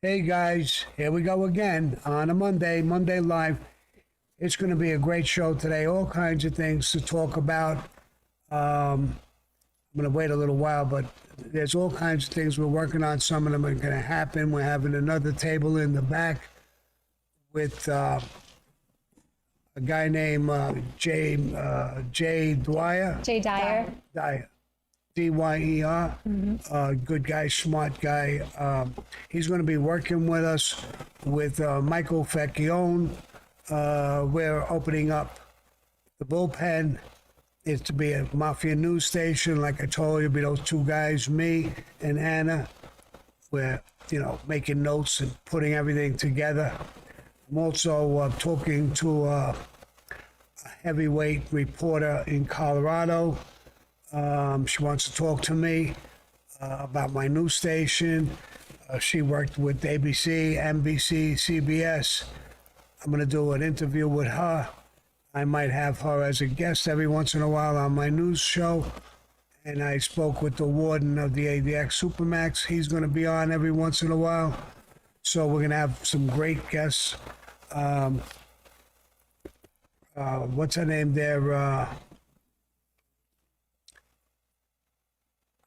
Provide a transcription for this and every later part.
Hey guys, here we go again on a Monday Live. It's going to be a great show today. All kinds of things to talk about. I'm going to wait a little while, but there's all kinds of things we're working on. Some of them are going to happen. We're having another table in the back with a guy named Jay Dwyer. Jay Dyer. Dyer. D-Y-E-R. Good guy, smart guy. He's going to be working with us with Michael Facchione. We're opening up the bullpen. It's to be a Mafia news station. Like I told you, be those two guys, me and Anna. We're, making notes and putting everything together. I'm also talking to a heavyweight reporter in Colorado. She wants to talk to me about my news station. She worked with ABC, NBC, CBS. I'm going to do an interview with her. I might have her as a guest every once in a while on my news show. And I spoke with the warden of the ADX Supermax. He's going to be on every once in a while. So we're going to have some great guests. What's her name there?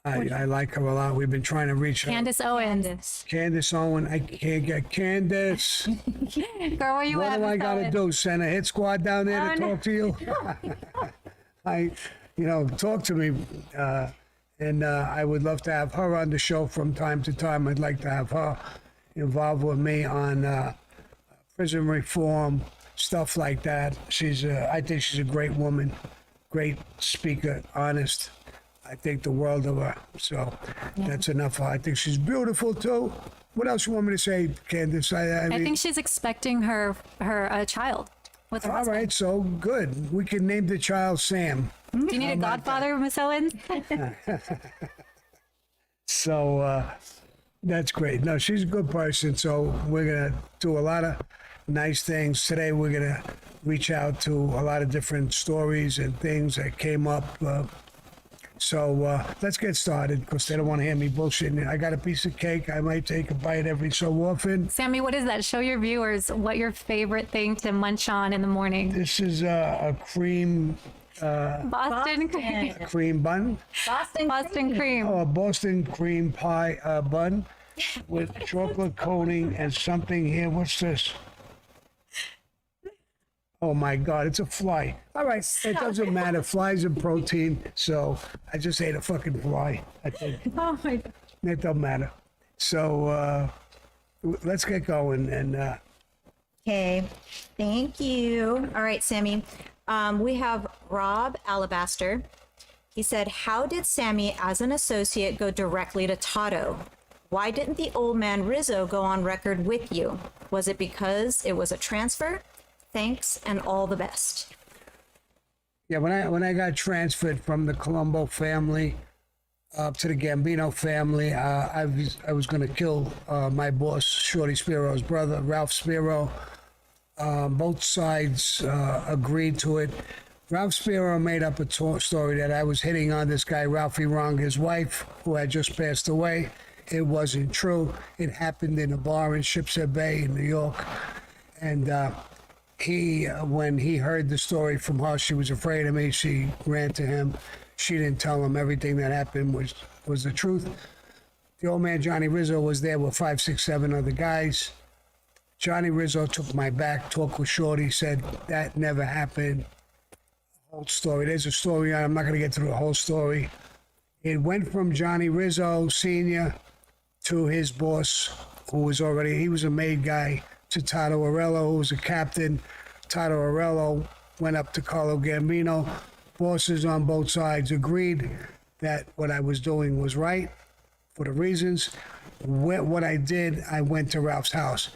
I like her a lot. We've been trying to reach her. Candace Owens. Candace Owen. I can't get Candace. Girl, where you What at? do I got to do? Send a hit squad down there to talk to you? Talk to me. And I would love to have her on the show from time to time. I'd like to have her involved with me on prison reform, stuff like that. I think she's a great woman, great speaker, honest. I think the world of her. So that's enough. I think she's beautiful too. What else you want me to say, Candace? I think she's expecting her child with her all husband. right, so good. We can name the child Sam. Do you need a godfather, Miss Owens? So that's great. No, she's a good person. So we're gonna do a lot of nice things today. We're gonna reach out to a lot of different stories and things that came up. So let's get started because they don't want to hear me bullshitting. I got a piece of cake. I might take a bite every so often. Sammy, what is that? Show your viewers what your favorite thing to munch on in the morning. This is a cream Boston cream. cream bun. Boston cream. Oh, a Boston cream pie bun with chocolate coating and something here. What's this? Oh my God, it's a fly. All right, it doesn't matter. Flies are protein, so I just ate a fucking fly. I think Oh my God. it don't matter. So let's get going. And Okay, thank you. All right, Sammy. We have Rob Alabaster. He said, how did Sammy as an associate go directly to Tato? Why didn't the old man Rizzo go on record with you? Was it because it was a transfer? Thanks and all the best. yeah, when I got transferred from the Colombo family up to the Gambino family, I was going to kill my boss, Shorty Spiro's brother, Ralph Spiro. Both sides agreed to it. Ralph Spiro made up a story that I was hitting on this guy, Ralphie Wrong, his wife, who had just passed away. It wasn't true. It happened in a bar in Shipshead Bay in New York. And when he heard the story from her, she was afraid of me. She ran to him. She didn't tell him everything that happened was the truth. The old man, Johnny Rizzo, was there with 5, 6, 7 other guys. Johnny Rizzo took my back, talked with Shorty, said that never happened. Whole story. There's a story. I'm not going to get through the whole story. It went from Johnny Rizzo Sr. to his boss, he was a made guy, to Tato Arello, who was a captain. Tato Arello went up to Carlo Gambino. Bosses on both sides agreed that what I was doing was right for the reasons. What I did, I went to Ralph's house.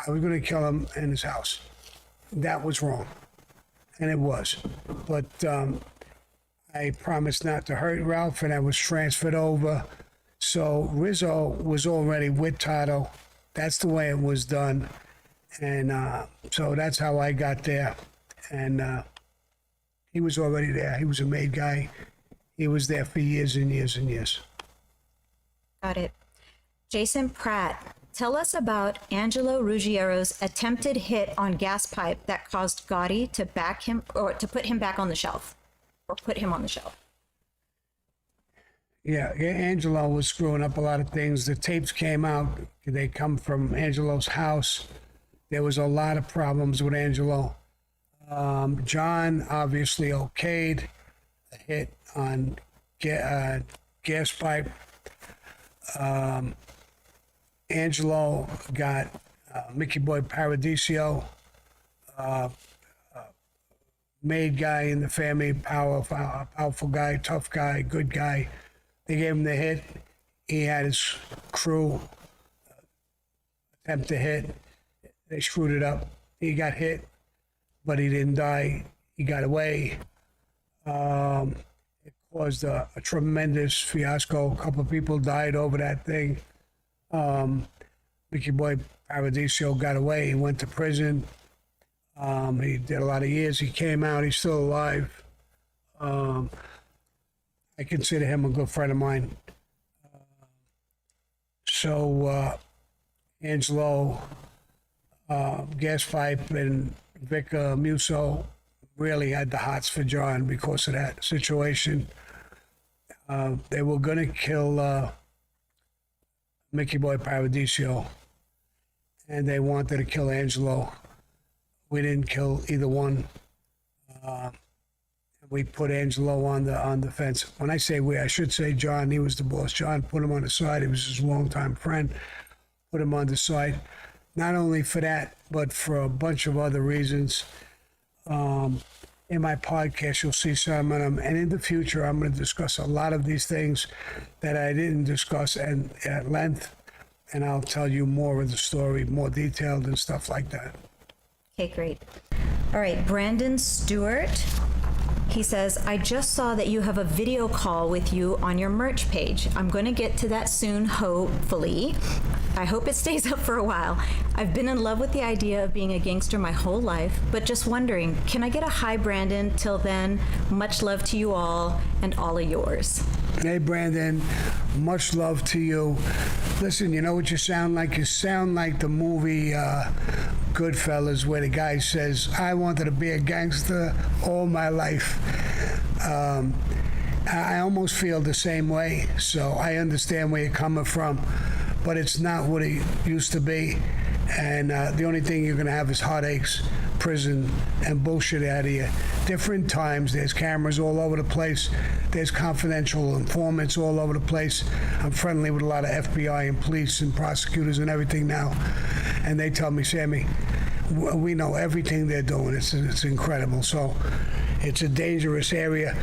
I was going to kill him in his house. That was wrong. And it was. But I promised not to hurt Ralph, and I was transferred over. So Rizzo was already with Tato. That's the way it was done. And so that's how I got there. And he was already there. He was a made guy. He was there for years and years and years. Got it. Jason Pratt tell us about Angelo Ruggiero's attempted hit on gas pipe that caused Gotti to back him or to put him back on the shelf, or put him on the shelf. Yeah, Angelo was screwing up a lot of things. The tapes came out. They come from Angelo's house. There was a lot of problems with Angelo. John obviously okayed a hit on gas pipe. Angelo got Mickey Boy Paradiso, made guy in the family, powerful guy, tough guy, good guy. They gave him the hit. He had his crew attempt to hit. They screwed it up. He got hit, but he didn't die. He got away. It caused a tremendous fiasco. A couple of people died over that thing. Mickey Boy Paradiso got away. He went to prison. He did a lot of years. He came out. He's still alive. I consider him a good friend of mine. Angelo, gas pipe, and Vic Musso really had the hots for John because of that situation. They were going to kill Mickey Boy Paradiso, and they wanted to kill Angelo. We didn't kill either one. We put Angelo on the fence. When I say we, I should say John. He was the boss. John put him on the side. He was his longtime friend. Put him on the side, not only for that, but for a bunch of other reasons. In my podcast, you'll see some of them. And in the future, I'm going to discuss a lot of these things that I didn't discuss at length. And I'll tell you more of the story, more detailed and stuff like that. Okay, great. All right, Brandon Stewart. He says, I just saw that you have a video call with you on your merch page. I'm going to get to that soon, hopefully. I hope it stays up for a while. I've been in love with the idea of being a gangster my whole life, but just wondering, can I get a hi, Brandon? Till then, much love to you all and all of yours. Hey, Brandon, much love to you. Listen, you know what you sound like? You sound like the movie Goodfellas, where the guy says, I wanted to be a gangster all my life. I almost feel the same way, so I understand where you're coming from, but it's not what it used to be. And the only thing you're going to have is heartaches, prison, and bullshit out of you. Different times, there's cameras all over the place. There's confidential informants all over the place. I'm friendly with a lot of FBI and police and prosecutors and everything now. And they tell me, Sammy, we know everything they're doing. It's incredible. So it's a dangerous area.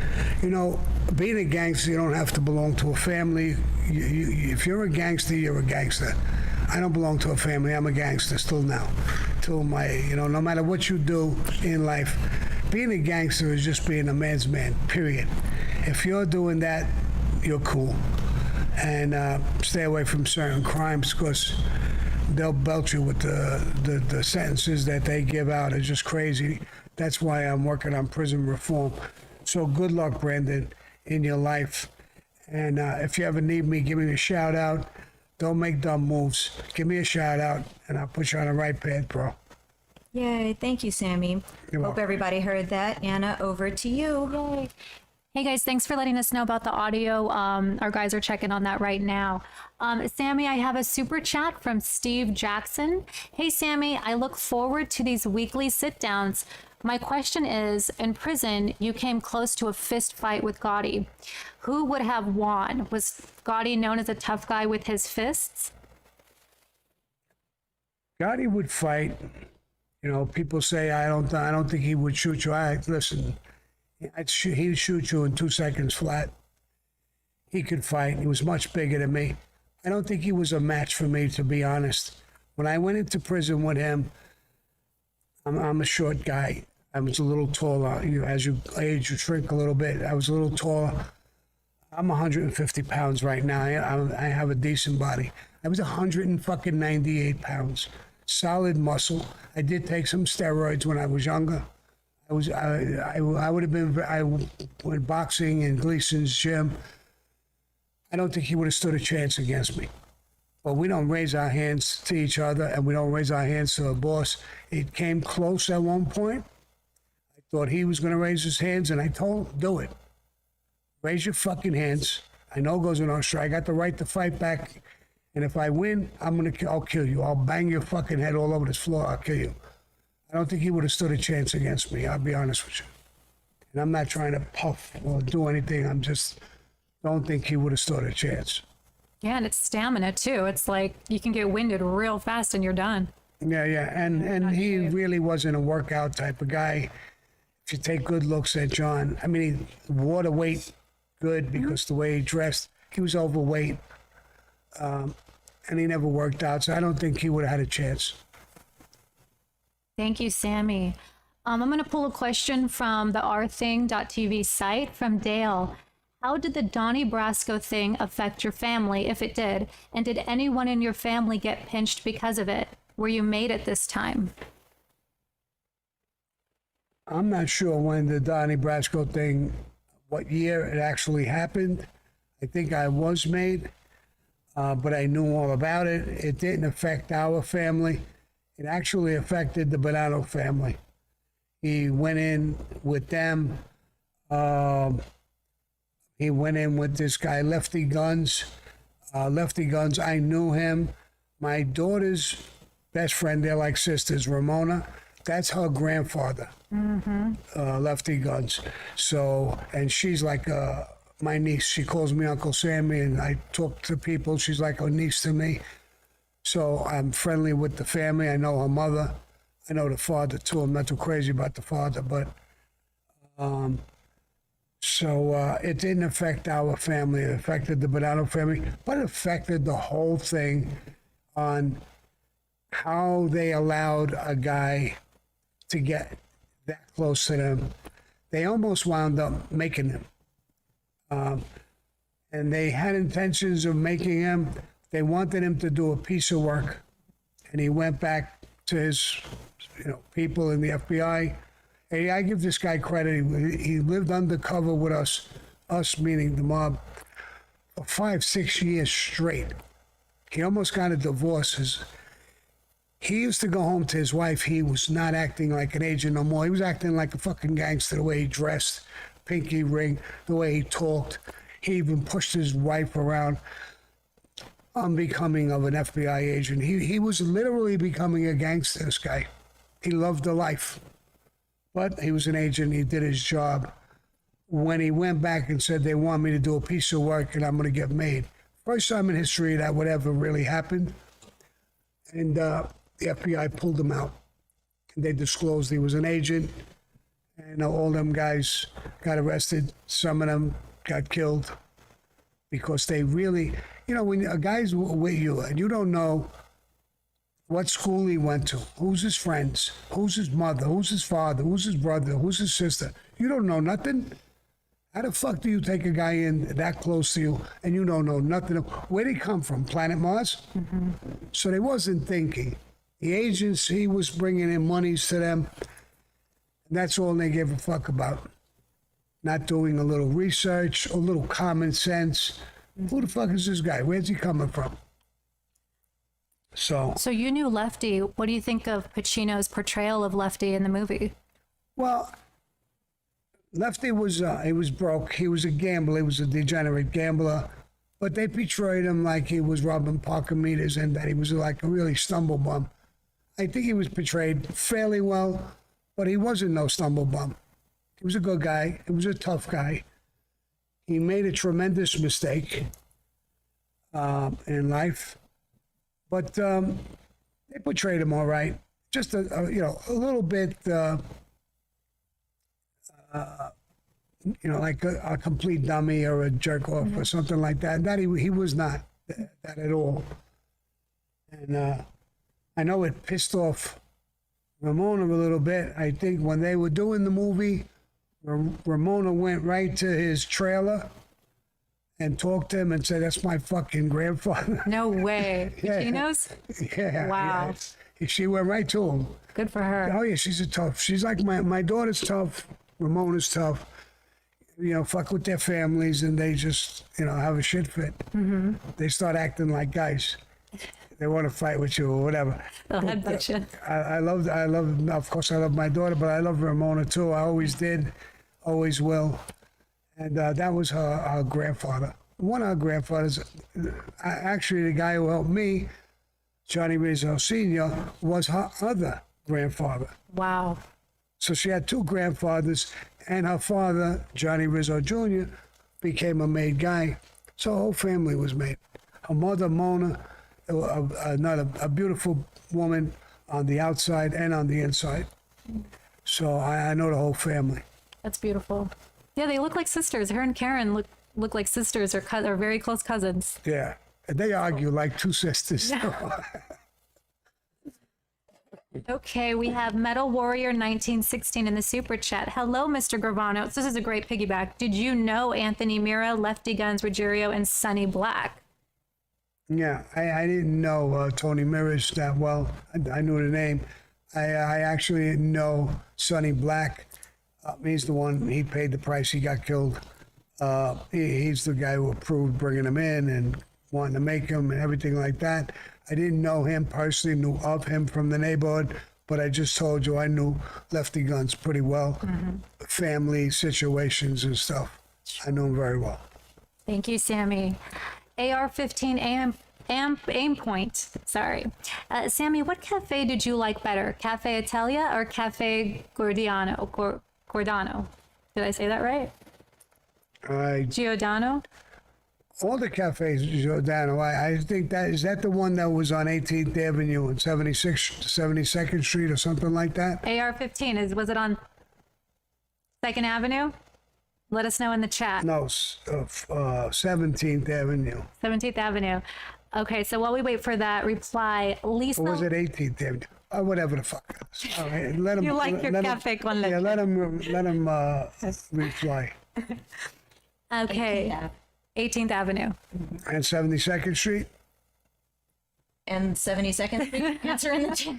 You know, being a gangster, you don't have to belong to a family. If you're a gangster, you're a gangster. I don't belong to a family. I'm a gangster still now. Till no matter what you do in life, being a gangster is just being a man's man, period. If you're doing that, you're cool. And stay away from certain crimes because they'll belt you with the sentences that they give out. It's just crazy. That's why I'm working on prison reform. So good luck, Brandon, in your life. And if you ever need me, give me a shout out. Don't make dumb moves. Give me a shout out, and I'll put you on the right path, bro. Yay, thank you, Sammy. Hope everybody heard that. Anna, over to you. Yay. Hey guys, thanks for letting us know about the audio. Our guys are checking on that right now. Sammy, I have a super chat from Steve Jackson. Hey Sammy, I look forward to these weekly sit downs. My question is, in prison, you came close to a fist fight with Gotti. Who would have won? Was Gotti known as a tough guy with his fists? Gotti would fight. You know, people say I don't think he would shoot you. Listen, he'd shoot you in 2 seconds flat. He could fight. He was much bigger than me. I don't think he was a match for me, to be honest. When I went into prison with him, I'm a short guy. I was a little taller. As you age, you shrink a little bit. I was a little taller. I'm 150 pounds right now. I have a decent body. I was 198 pounds. Solid muscle. I did take some steroids when I was younger. I would have been. I went boxing in Gleason's gym. I don't think he would have stood a chance against me. but we don't raise our hands to each other, and we don't raise our hands to the boss. It came close at one point. I thought he was going to raise his hands, and I told him, do it. Raise your fucking hands. I know it goes in Australia. I got the right to fight back, and if I win, I'll kill you. I'll bang your fucking head all over this floor. I'll kill you. I don't think he would have stood a chance against me. I'll be honest with you. And I'm not trying to puff or do anything. I'm just don't think he would have stood a chance. Yeah, and it's stamina too. It's like you can get winded real fast and you're done. Yeah. And he really wasn't a workout type of guy. If you take good looks at John, I mean, he wore the weight good because the way he dressed, he was overweight. And he never worked out. So I don't think he would have had a chance. Thank you, Sammy. I'm going to pull a question from the rthing.tv site from Dale. How did the Donnie Brasco thing affect your family, if it did? And did anyone in your family get pinched because of it? Were you made at this time? I'm not sure when the Donnie Brasco thing, what year it actually happened. I think I was made, but I knew all about it. It didn't affect our family. It actually affected the Bonanno family. He went in with them. He went in with this guy, Lefty Guns. Lefty Guns, I knew him. My daughter's best friend, they're like sisters, Ramona. That's her grandfather, Lefty Guns. So, and she's like my niece. She calls me Uncle Sammy, and I talk to people. She's like a niece to me. So I'm friendly with the family. I know her mother. I know the father too. I'm not too crazy about the father, but so it didn't affect our family. It affected the Bonanno family, but it affected the whole thing on how they allowed a guy to get that close to them. They almost wound up making him. And they had intentions of making him. They wanted him to do a piece of work. And he went back to his people in the FBI. Hey, I give this guy credit. He lived undercover with us meaning the mob, for 5-6 years straight. He almost got a divorce. He used to go home to his wife. He was not acting like an agent no more. He was acting like a fucking gangster, the way he dressed, pinky ring, the way he talked. He even pushed his wife around. Unbecoming of an FBI agent. He was literally becoming a gangster, this guy. He loved the life. But he was an agent. He did his job. When he went back and said they want me to do a piece of work and I'm going to get made. First time in history that would ever really happen. And the FBI pulled him out. And they disclosed he was an agent. And all them guys got arrested. Some of them got killed because they really, when a guy's with you and you don't know what school he went to, who's his friends, who's his mother, who's his father, who's his brother, who's his sister, you don't know nothing. How the fuck do you take a guy in that close to you and you don't know nothing? Where'd he come from? Planet Mars? Mm-hmm. So they wasn't thinking. The agents, he was bringing in monies to them. And that's all they gave a fuck about. Not doing a little research, a little common sense. Who the fuck is this guy? Where's he coming from? So you knew Lefty. What do you think of Pacino's portrayal of Lefty in the movie? Well, Lefty was he was broke. He was a gambler. He was a degenerate gambler. But they portrayed him like he was robbing parking meters and that he was like a really stumble bum. I think he was portrayed fairly well, but he wasn't no stumble bum. He was a good guy. He was a tough guy. He made a tremendous mistake in life, but they portrayed him all right. Just a little bit, like a complete dummy or a jerk off or something like that. That he was not that at all. And I know it pissed off Ramona a little bit. I think when they were doing the movie, Ramona went right to his trailer and talked to him and said, "That's my fucking grandfather." No way. Pacino's? Yeah. Wow. Yeah. She went right to him. Good for her. Oh, yeah, she's she's like my daughter's tough. Ramona's tough. Fuck with their families and they just, have a shit fit. Mm-hmm. They start acting like guys. they want to fight with you or whatever. They'll headbutt you. I love, of course, I love my daughter, but I love Ramona too. I always did, always will. And that was her grandfather. One of her grandfathers, actually the guy who helped me, Johnny Rizzo Sr., was her other grandfather. Wow. So she had two grandfathers, and her father, Johnny Rizzo Jr., became a made guy. So her whole family was made. Her mother, Mona, a beautiful woman on the outside and on the inside. So I know the whole family. That's beautiful. Yeah, they look like sisters. Her and Karen look like sisters or are very close cousins. Yeah. And they argue like two sisters. Okay, we have Metal Warrior 1916 in the super chat. Hello, Mr. Gravano. This is a great piggyback. Did you know Anthony Mira, Lefty Guns, Ruggiero, and Sonny Black? Yeah, I didn't know Tony Mirrors that well. I knew the name. I actually didn't know Sonny Black. He's the one, he paid the price, he got killed. He's the guy who approved bringing him in and wanting to make him and everything like that. I didn't know him personally, knew of him from the neighborhood, but I just told you I knew Lefty Guns pretty well. Family situations and stuff. I know him very well. Thank you, Sammy. AR-15 aim point. Sorry. Sammy, what cafe did you like better? Cafe Italia or Cafe Giordano? Did I say that right? Giordano? All the cafes, Giordano. I think is that the one that was on 18th Avenue and 72nd Street or something like that? AR-15, was it on 2nd Avenue? Let us know in the chat. No, 17th Avenue. 17th Avenue. Okay, so while we wait for that reply, Lisa. Or was it 18th Avenue? Whatever the fuck. All right, let him. You like your cafe con leche. Yeah, let him reply. Okay. 18th Avenue. And 72nd Street? And 72nd Street. Answer in the chat.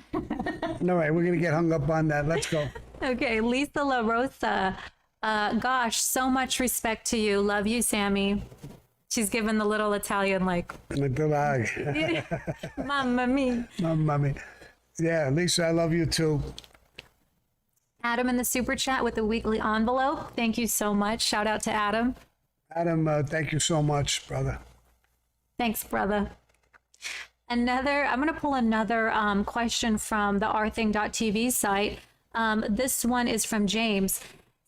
All right, we're going to get hung up on that. Let's go. Okay, Lisa La Rosa. Gosh, so much respect to you. Love you, Sammy. She's given the little Italian, like, Mamma mia. Mamma mia. Yeah, Lisa, I love you too. Adam in the super chat with the weekly envelope. Thank you so much. Shout out to Adam. Adam, thank you so much, brother. Thanks, brother. I'm going to pull another question from the rthing.tv site. This one is from James.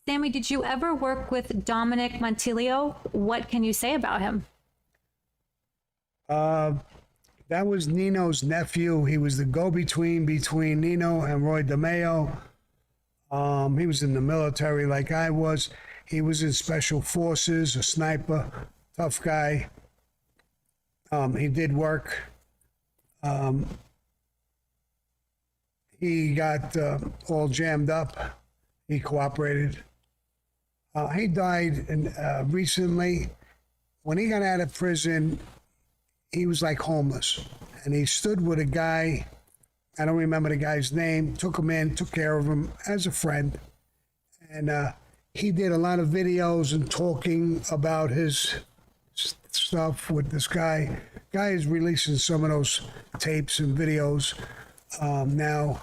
Sammy, did you ever work with Dominic Montilio? What can you say about him? That was Nino's nephew. He was the go-between between Nino and Roy DeMeo. He was in the military like I was. He was in special forces, a sniper, tough guy. He did work. He got all jammed up. He cooperated. He died recently. When he got out of prison, he was like homeless. And he stood with a guy, I don't remember the guy's name, took him in, took care of him as a friend. And he did a lot of videos and talking about his stuff with this guy. Guy is releasing some of those tapes and videos now.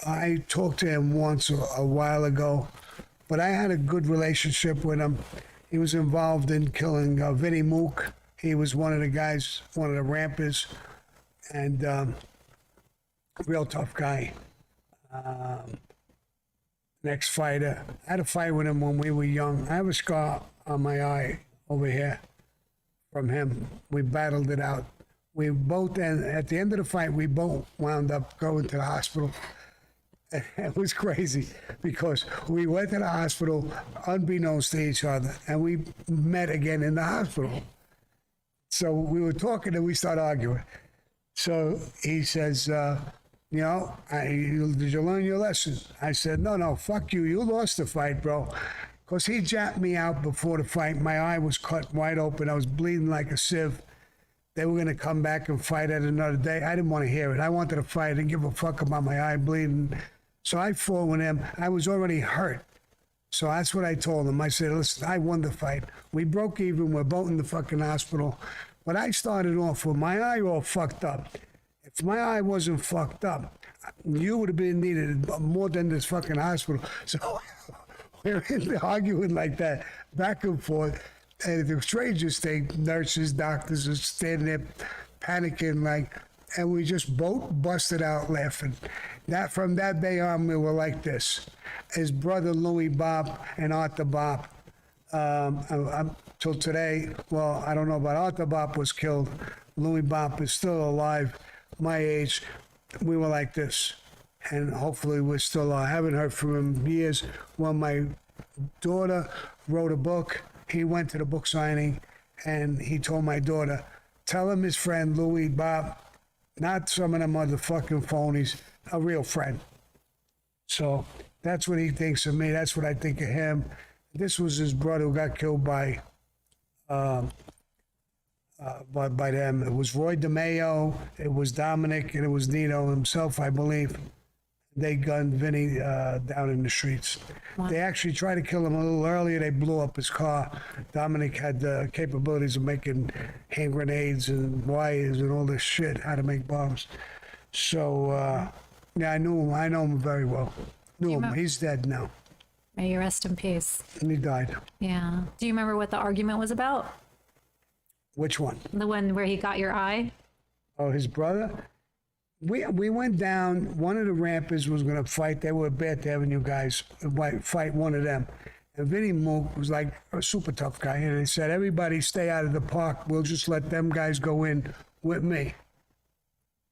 I talked to him once a while ago, but I had a good relationship with him. He was involved in killing Vinnie Mook. He was one of the guys, one of the rampers, and real tough guy. Next fighter. I had a fight with him when we were young. I have a scar on my eye over here from him. We battled it out. We both, and at the end of the fight, we both wound up going to the hospital. It was crazy because we went to the hospital unbeknownst to each other, and we met again in the hospital. So we were talking and we started arguing. So he says, did you learn your lesson? I said, no, fuck you. You lost the fight, bro. Because he jacked me out before the fight. My eye was cut wide open. I was bleeding like a sieve. They were going to come back and fight at another day. I didn't want to hear it. I wanted to fight. I didn't give a fuck about my eye bleeding. So I fought with him. I was already hurt. So that's what I told him. I said, listen, I won the fight. We broke even. We're both in the fucking hospital. But I started off with my eye all fucked up. If my eye wasn't fucked up, you would have been needed more than this fucking hospital. So we're arguing like that, back and forth. And the strangest thing, nurses, doctors are standing there panicking, like, and we just both busted out laughing. That from that day on, we were like this. His brother Louis Bob and Arthur Bob, till today. Well, I don't know about Arthur Bob was killed. Louis Bob is still alive, my age. We were like this, and hopefully we're still alive. I haven't heard from him in years. When my daughter wrote a book, he went to the book signing, and he told my daughter, tell him his friend Louis Bob, not some of them motherfucking phonies, a real friend. So that's what he thinks of me. That's what I think of him. This was his brother who got killed by them. It was Roy DeMayo, it was Dominic, and it was Nino himself, I believe. They gunned Vinny down in the streets. Wow. They actually tried to kill him a little earlier. They blew up his car. Dominic had the capabilities of making hand grenades and wires and all this shit, how to make bombs. So, yeah, I know him very well. Knew him. He's dead now. May you rest in peace. And he died. Yeah. Do you remember what the argument was about? Which one? The one where he got your eye? Oh, his brother? We went down. One of the rampers was going to fight. They were Bath Avenue guys. Fight one of them. And Vinny Mook was like a super tough guy. And they said, everybody stay out of the park. We'll just let them guys go in with me.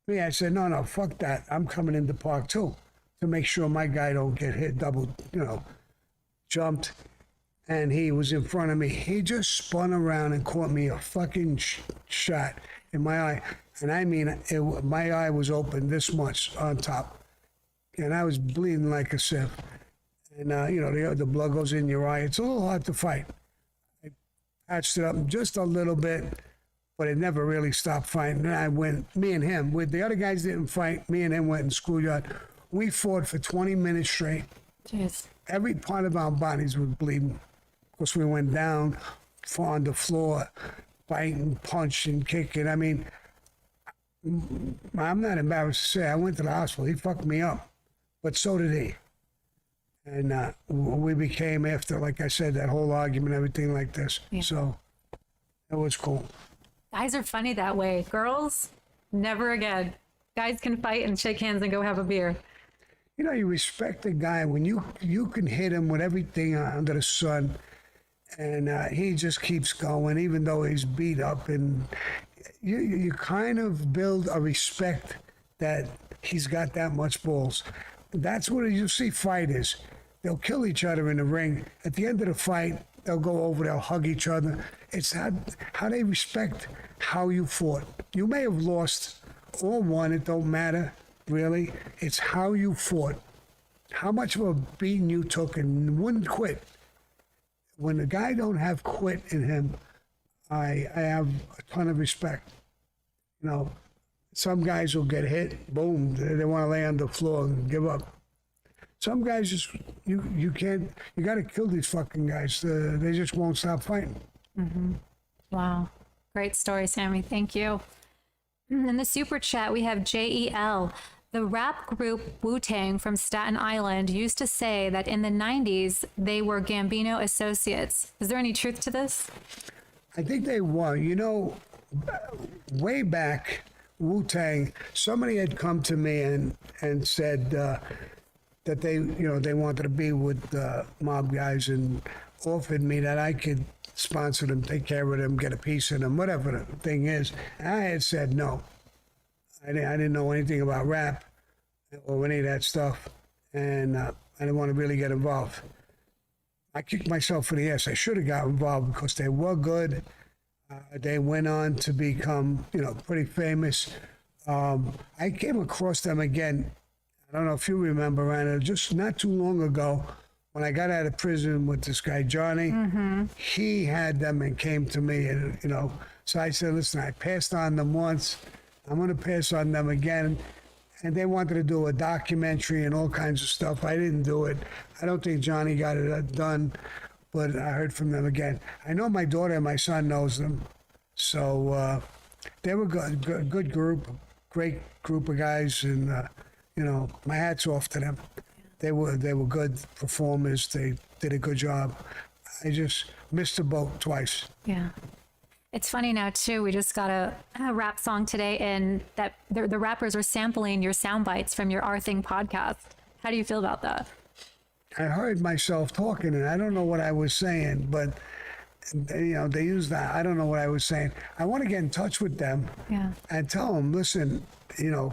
Me, I said, no, fuck that. I'm coming in the park too to make sure my guy don't get hit double, jumped. And he was in front of me. He just spun around and caught me a fucking shot in my eye. And I mean, my eye was open this much on top. And I was bleeding like a sieve. And, the blood goes in your eye. It's a little hard to fight. I patched it up just a little bit, but it never really stopped fighting. And I went, me and him, with the other guys didn't fight. Me and him went in schoolyard. We fought for 20 minutes straight. Jeez. Every part of our bodies was bleeding. Of course, we went down on the floor, biting, punching, kicking. I mean, I'm not embarrassed to say I went to the hospital. He fucked me up, but so did he. And we became, after, like I said, that whole argument, everything like this. Yeah. So it was cool. Guys are funny that way. Girls, never again. Guys can fight and shake hands and go have a beer. You respect a guy when you can hit him with everything under the sun, and he just keeps going, even though he's beat up, and you kind of build a respect that he's got that much balls. That's what you see fighters. They'll kill each other in the ring. At the end of the fight, they'll go over, they'll hug each other. It's how they respect how you fought. You may have lost or won, it don't matter, really. It's how you fought, how much of a beating you took and wouldn't quit. When the guy don't have quit in him, I have a ton of respect. Some guys will get hit, boom, they want to lay on the floor and give up. Some guys just, you can't, you got to kill these fucking guys. They just won't stop fighting. Mm-hmm. Wow. Great story, Sammy. Thank you. In the super chat, we have JEL. The rap group Wu-tang from Staten Island used to say that in the 90s, they were Gambino associates. Is there any truth to this? I think they were. Way back, Wu-tang, somebody had come to me and said that they wanted to be with mob guys and offered me that I could sponsor them, take care of them, get a piece of them, whatever the thing is. And I had said no. I didn't know anything about rap or any of that stuff, and I didn't want to really get involved. I kicked myself in the ass. I should have got involved because they were good. They went on to become, pretty famous. I came across them again. I don't know if you remember, Anna, just not too long ago when I got out of prison with this guy, Johnny. Mm-hmm. He had them and came to me, and, so I said, listen, I passed on them once. I'm going to pass on them again. And they wanted to do a documentary and all kinds of stuff. I didn't do it. I don't think Johnny got it done, but I heard from them again. I know my daughter and my son knows them. So they were good group, great group of guys, and you know, my hat's off to them. They were good performers. They did a good job. I just missed the boat twice. Yeah. It's funny now too. We just got a rap song today, and that the rappers are sampling your sound bites from your Our Thing podcast. How do you feel about that? I heard myself talking, and I don't know what I was saying, but you know, they use that. I don't know what I was saying. I want to get in touch with them and tell them, listen, you know,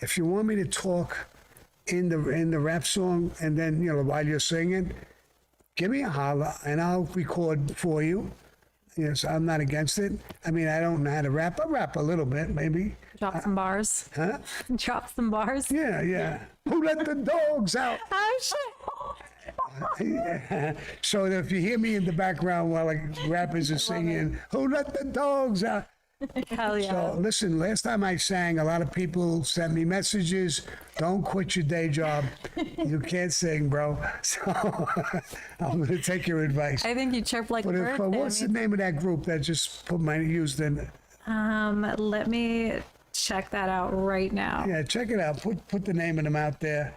if you want me to talk in the rap song, and then, you know, while you're singing, give me a holler and I'll record for you. Yes, I'm not against it. I mean, I don't know how to rap. I rap a little bit, maybe. Drop some bars. Huh? Drop some bars. Yeah. Who let the dogs out? So if you hear me in the background while like rappers are singing, who let the dogs out? Hell yeah. So listen, last time I sang, a lot of people sent me messages. Don't quit your day job. You can't sing, bro. So I'm going to take your advice. I think you chirp like a bird. What's the name of that group that just put my used in it? Let me check that out right now. Yeah, check it out. Put the name of them out there.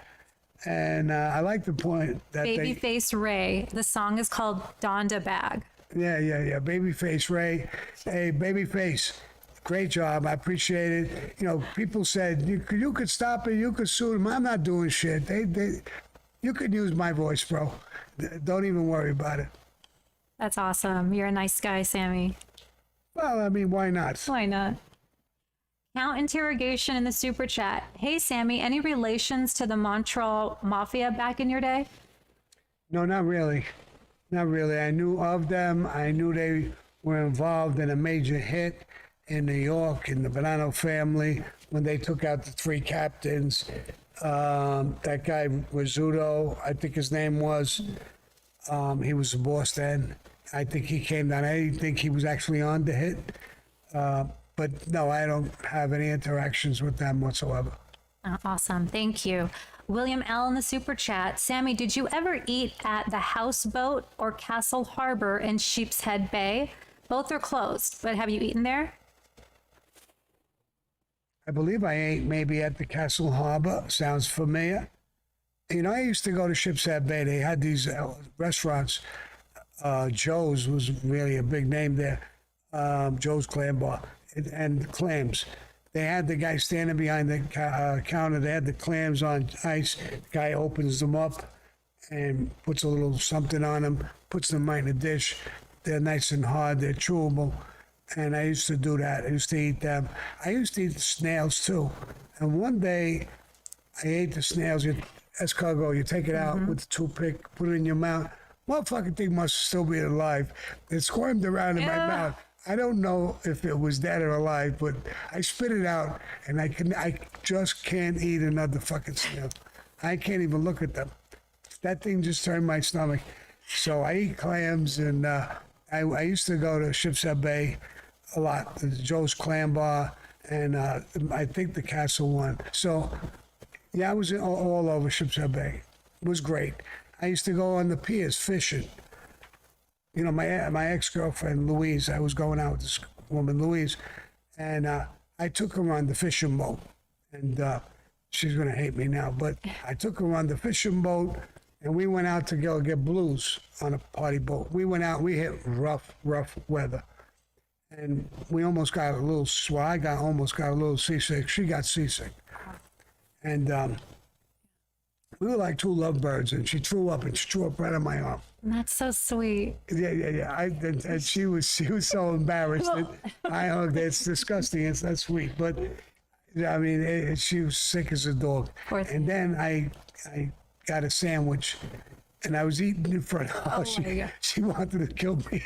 And I like the point that Babyface Ray. The song is called Donda Bag. Yeah. Babyface Ray. Hey, Babyface, great job. I appreciate it. You know, people said you could stop it, you could sue them. I'm not doing shit. You could use my voice, bro. Don't even worry about it. That's awesome. You're a nice guy, Sammy. Well, I mean, why not? Why not? Count interrogation in the super chat. Hey, Sammy, any relations to the Montreal Mafia back in your day? No, not really. Not really. I knew of them. I knew they were involved in a major hit in New York in the Gravano family when they took out the 3 captains. That guy, Rizzuto, I think his name was, he was the boss then. I think he came down. I didn't think he was actually on the hit. But no, I don't have any interactions with them whatsoever. Oh, awesome. Thank you. William L. in the super chat. Sammy, did you ever eat at the Houseboat or Castle Harbor in Sheepshead Bay? Both are closed, but have you eaten there? I believe I ate maybe at the Castle Harbor. Sounds familiar. You know, I used to go to Sheepshead Bay. They had these restaurants. Joe's was really a big name there. Joe's Clam Bar and clams. They had the guy standing behind the counter. They had the clams on ice. The guy opens them up and puts a little something on them, puts them right in a dish. They're nice and hard. They're chewable. And I used to do that. I used to eat them. I used to eat the snails too. And one day I ate the snails. Escargot, you take it out with the toothpick, put it in your mouth. Motherfucking thing must still be alive. It squirmed around in my mouth. I don't know if it was dead or alive, but I spit it out, and I just can't eat another fucking snail. I can't even look at them. That thing just turned my stomach. So I eat clams, and I used to go to Sheepshead Bay a lot, the Joe's Clam Bar, and I think the Castle one. So, yeah, I was all over Sheepshead Bay. It was great. I used to go on the piers fishing. You know, my ex-girlfriend, Louise, I was going out with this woman, Louise, and I took her on the fishing boat. And she's going to hate me now, but I took her on the fishing boat, and we went out to go get blues on a party boat. We went out, we hit rough weather. And we almost got a little, almost got a little seasick. She got seasick. And we were like 2 lovebirds, and she threw up right on my arm. That's so sweet. Yeah. And she was so embarrassed that I hugged her. It's disgusting. It's not sweet, but I mean, she was sick as a dog. And then I got a sandwich, and I was eating in front of her. She wanted to kill me.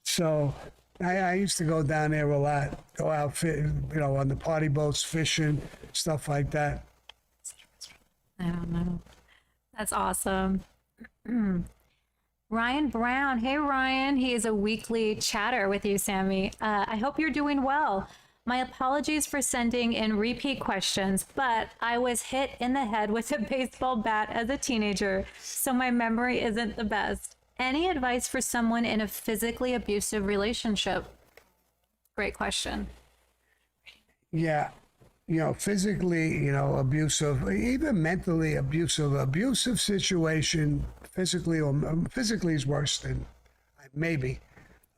So I used to go down there a lot, go out, on the party boats, fishing, stuff like that. I don't know. That's awesome. Ryan Brown. Hey, Ryan. He is a weekly chatter with you, Sammy. I hope you're doing well. My apologies for sending in repeat questions, but I was hit in the head with a baseball bat as a teenager, so my memory isn't the best. Any advice for someone in a physically abusive relationship? Great question. Yeah. physically, abusive, even mentally abusive situation, physically is worse than maybe.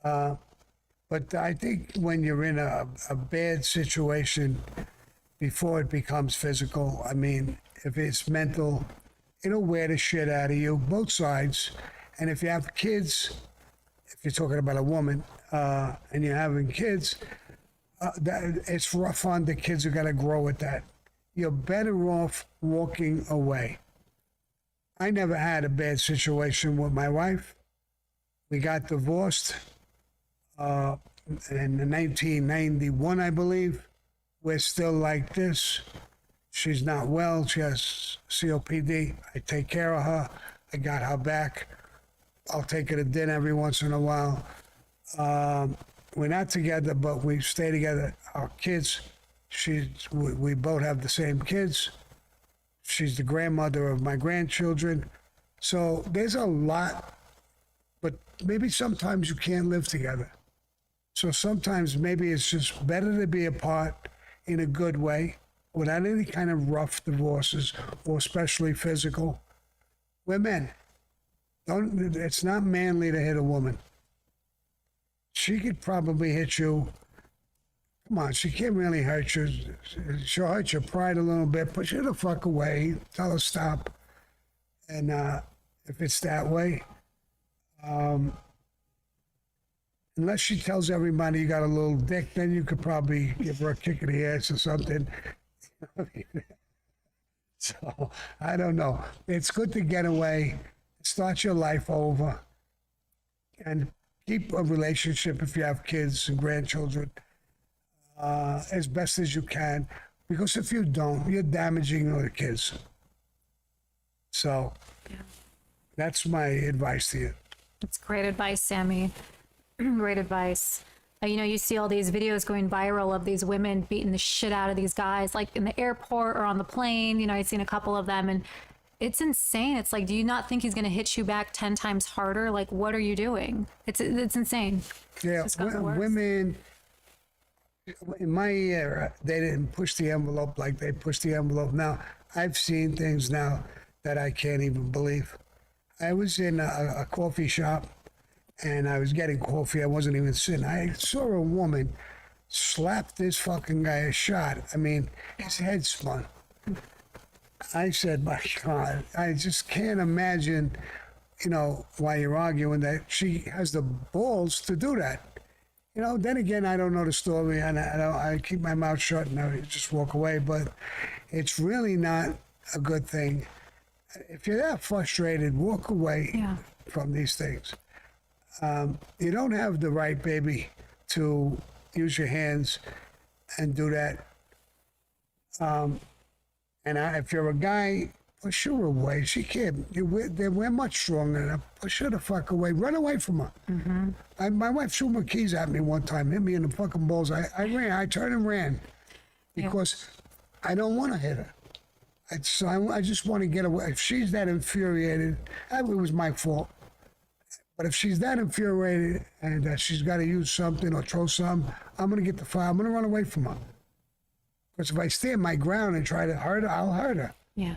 But I think when you're in a bad situation before it becomes physical, I mean, if it's mental, it'll wear the shit out of you, both sides. And if you have kids, if you're talking about a woman and you're having kids, it's rough on the kids who got to grow with that. You're better off walking away. I never had a bad situation with my wife. We got divorced in 1991, I believe. We're still like this. She's not well. She has COPD. I take care of her. I got her back. I'll take her to dinner every once in a while. We're not together, but we stay together. Our kids, we both have the same kids. She's the grandmother of my grandchildren. So there's a lot, but maybe sometimes you can't live together. So sometimes maybe it's just better to be apart in a good way, without any kind of rough divorces, or especially physical. We're men. It's not manly to hit a woman. She could probably hit you. Come on, she can't really hurt you. She'll hurt your pride a little bit. Push her the fuck away. Tell her stop. And if it's that way, unless she tells everybody you got a little dick, then you could probably give her a kick in the ass or something. So, I don't know. It's good to get away, start your life over, and keep a relationship if you have kids and grandchildren as best as you can. Because if you don't, you're damaging other kids. So, that's my advice to you. That's great advice, Sammy. Great advice. You see all these videos going viral of these women beating the shit out of these guys, like in the airport or on the plane. I've seen a couple of them, and it's insane. It's like, do you not think he's going to hit you back 10 times harder? Like, what are you doing? It's insane. Yeah, women, in my era, they didn't push the envelope like they push the envelope now. I've seen things now that I can't even believe. I was in a coffee shop, and I was getting coffee. I wasn't even sitting. I saw a woman slap this fucking guy a shot. I mean, his head spun. I said, my God, I just can't imagine, while you're arguing, that she has the balls to do that. Then again, I don't know the story, and I keep my mouth shut and I just walk away, but it's really not a good thing. If you're that frustrated, walk away from these things. You don't have the right, baby, to use your hands and do that. If you're a guy, push her away. She can't. We're much stronger than her. Push her the fuck away. Run away from her. Mm-hmm. My wife threw my keys at me one time, hit me in the fucking balls. I ran. I turned and ran because I don't want to hit her. I just want to get away. If she's that infuriated, it was my fault. But if she's that infuriated and that she's got to use something or throw something, I'm going to get the fire. I'm going to run away from her. Because if I stand my ground and try to hurt her, I'll hurt her. Yeah.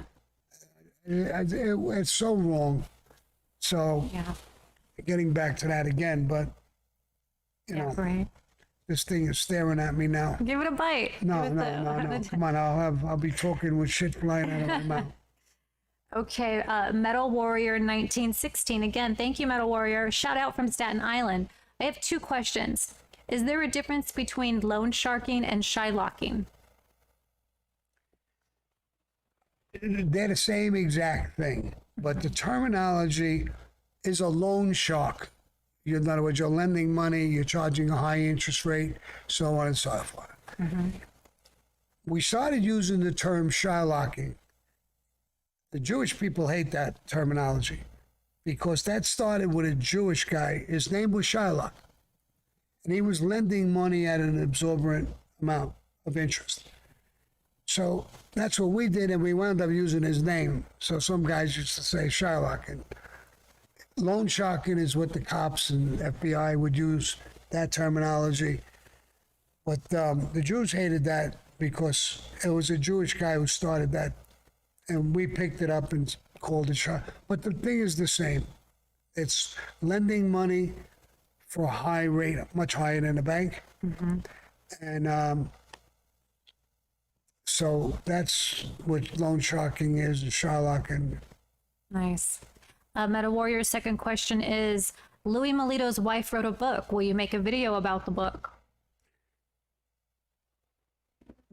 It's so wrong. So, getting back to that again, but, Right. This thing is staring at me now. Give it a bite. No. Come on, I'll be talking with shit flying out of my mouth. Okay, Metal Warrior 1916. Again, thank you, Metal Warrior. Shout out from Staten Island. I have two questions. Is there a difference between loan sharking and shylocking? They're the same exact thing, but the terminology is a loan shark. In other words, you're lending money, you're charging a high interest rate, so on and so forth. Mm-hmm. We started using the term shylocking. The Jewish people hate that terminology because that started with a Jewish guy. His name was Shylock, and he was lending money at an exorbitant amount of interest. So that's what we did, and we wound up using his name. So some guys used to say Shylock. And loan sharking is what the cops and FBI would use, that terminology. But the Jews hated that because it was a Jewish guy who started that, and we picked it up and called it shop. But the thing is the same. It's lending money for a high rate, much higher than a bank. And so that's what loan sharking is, and Shylock. And Nice. Meta Warrior's second question is, Louis Melito's wife wrote a book. Will you make a video about the book?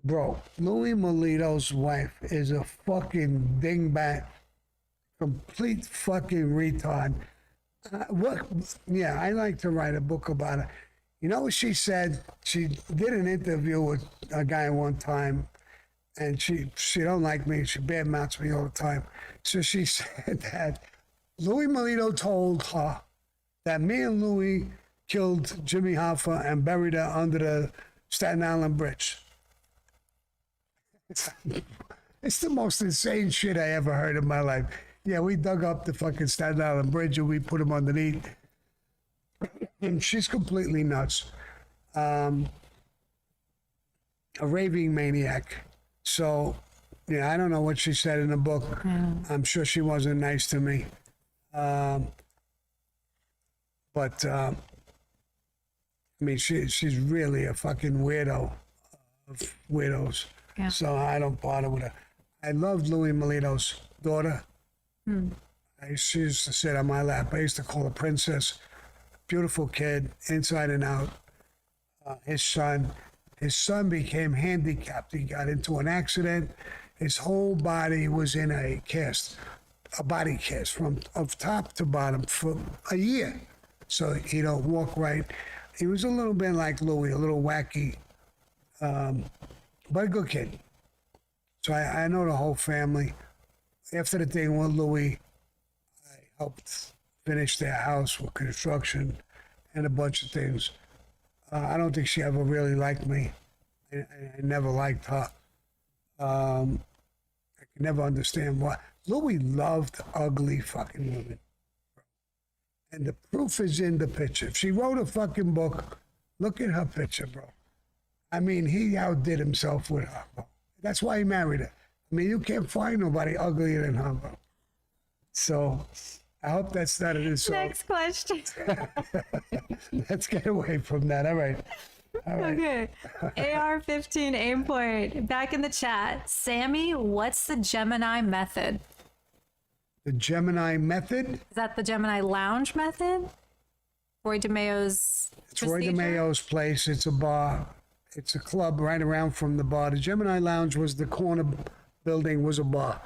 bro, Louis Melito's wife is a fucking dingbat, complete fucking retard. What? Yeah, I like to write a book about her. You know what she said? She did an interview with a guy one time, and she don't like me. She badmouths me all the time. So she said that Louis Melito told her that me and Louis killed Jimmy Hoffa and buried her under the Staten Island Bridge. It's the most insane shit I ever heard in my life. Yeah, we dug up the fucking Staten Island Bridge and we put him underneath. And she's completely nuts. A raving maniac. So, yeah, I don't know what she said in the book. I'm sure she wasn't nice to me. I mean, she's really a fucking weirdo of weirdos. Yeah. So I don't bother with her. I loved Louis Melito's daughter. She used to sit on my lap. I used to call her Princess. Beautiful kid, inside and out. His son became handicapped. He got into an accident. His whole body was in a body cast from top to bottom for a year. So he don't walk right. He was a little bit like Louis, a little wacky, but a good kid. So I know the whole family. After the thing with Louis, I helped finish their house with construction and a bunch of things. I don't think she ever really liked me. I never liked her. I could never understand why. Louis loved ugly fucking women. And the proof is in the picture. If she wrote a fucking book, look at her picture, bro. I mean, he outdid himself with her, bro. That's why he married her. I mean, you can't find nobody uglier than her, bro. So I hope that's not an insult. Next question. Let's get away from that. All right. Okay. AR-15 aim point. Back in the chat. Sammy, what's the Gemini method? The Gemini method? Is that the Gemini lounge method? Roy DeMeo's It's Roy DeMeo's place. It's a bar. It's a club right around from the bar. The Gemini Lounge was the corner building, was a bar.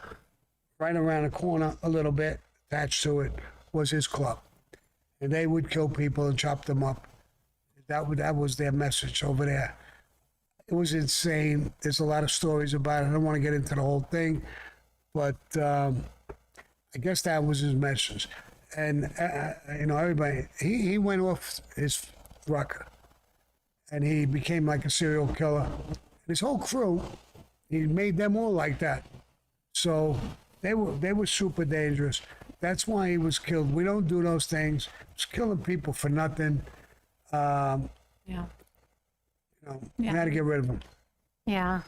Right around the corner a little bit, attached to it, was his club. And they would kill people and chop them up. That was their message over there. It was insane. There's a lot of stories about it. I don't want to get into the whole thing, but I guess that was his message. And, you know, everybody, he went off his rocker. And he became like a serial killer. His whole crew, he made them all like that. So they were super dangerous. That's why he was killed. We don't do those things. Just killing people for nothing. Yeah. You know, we got to get rid of them. Yeah.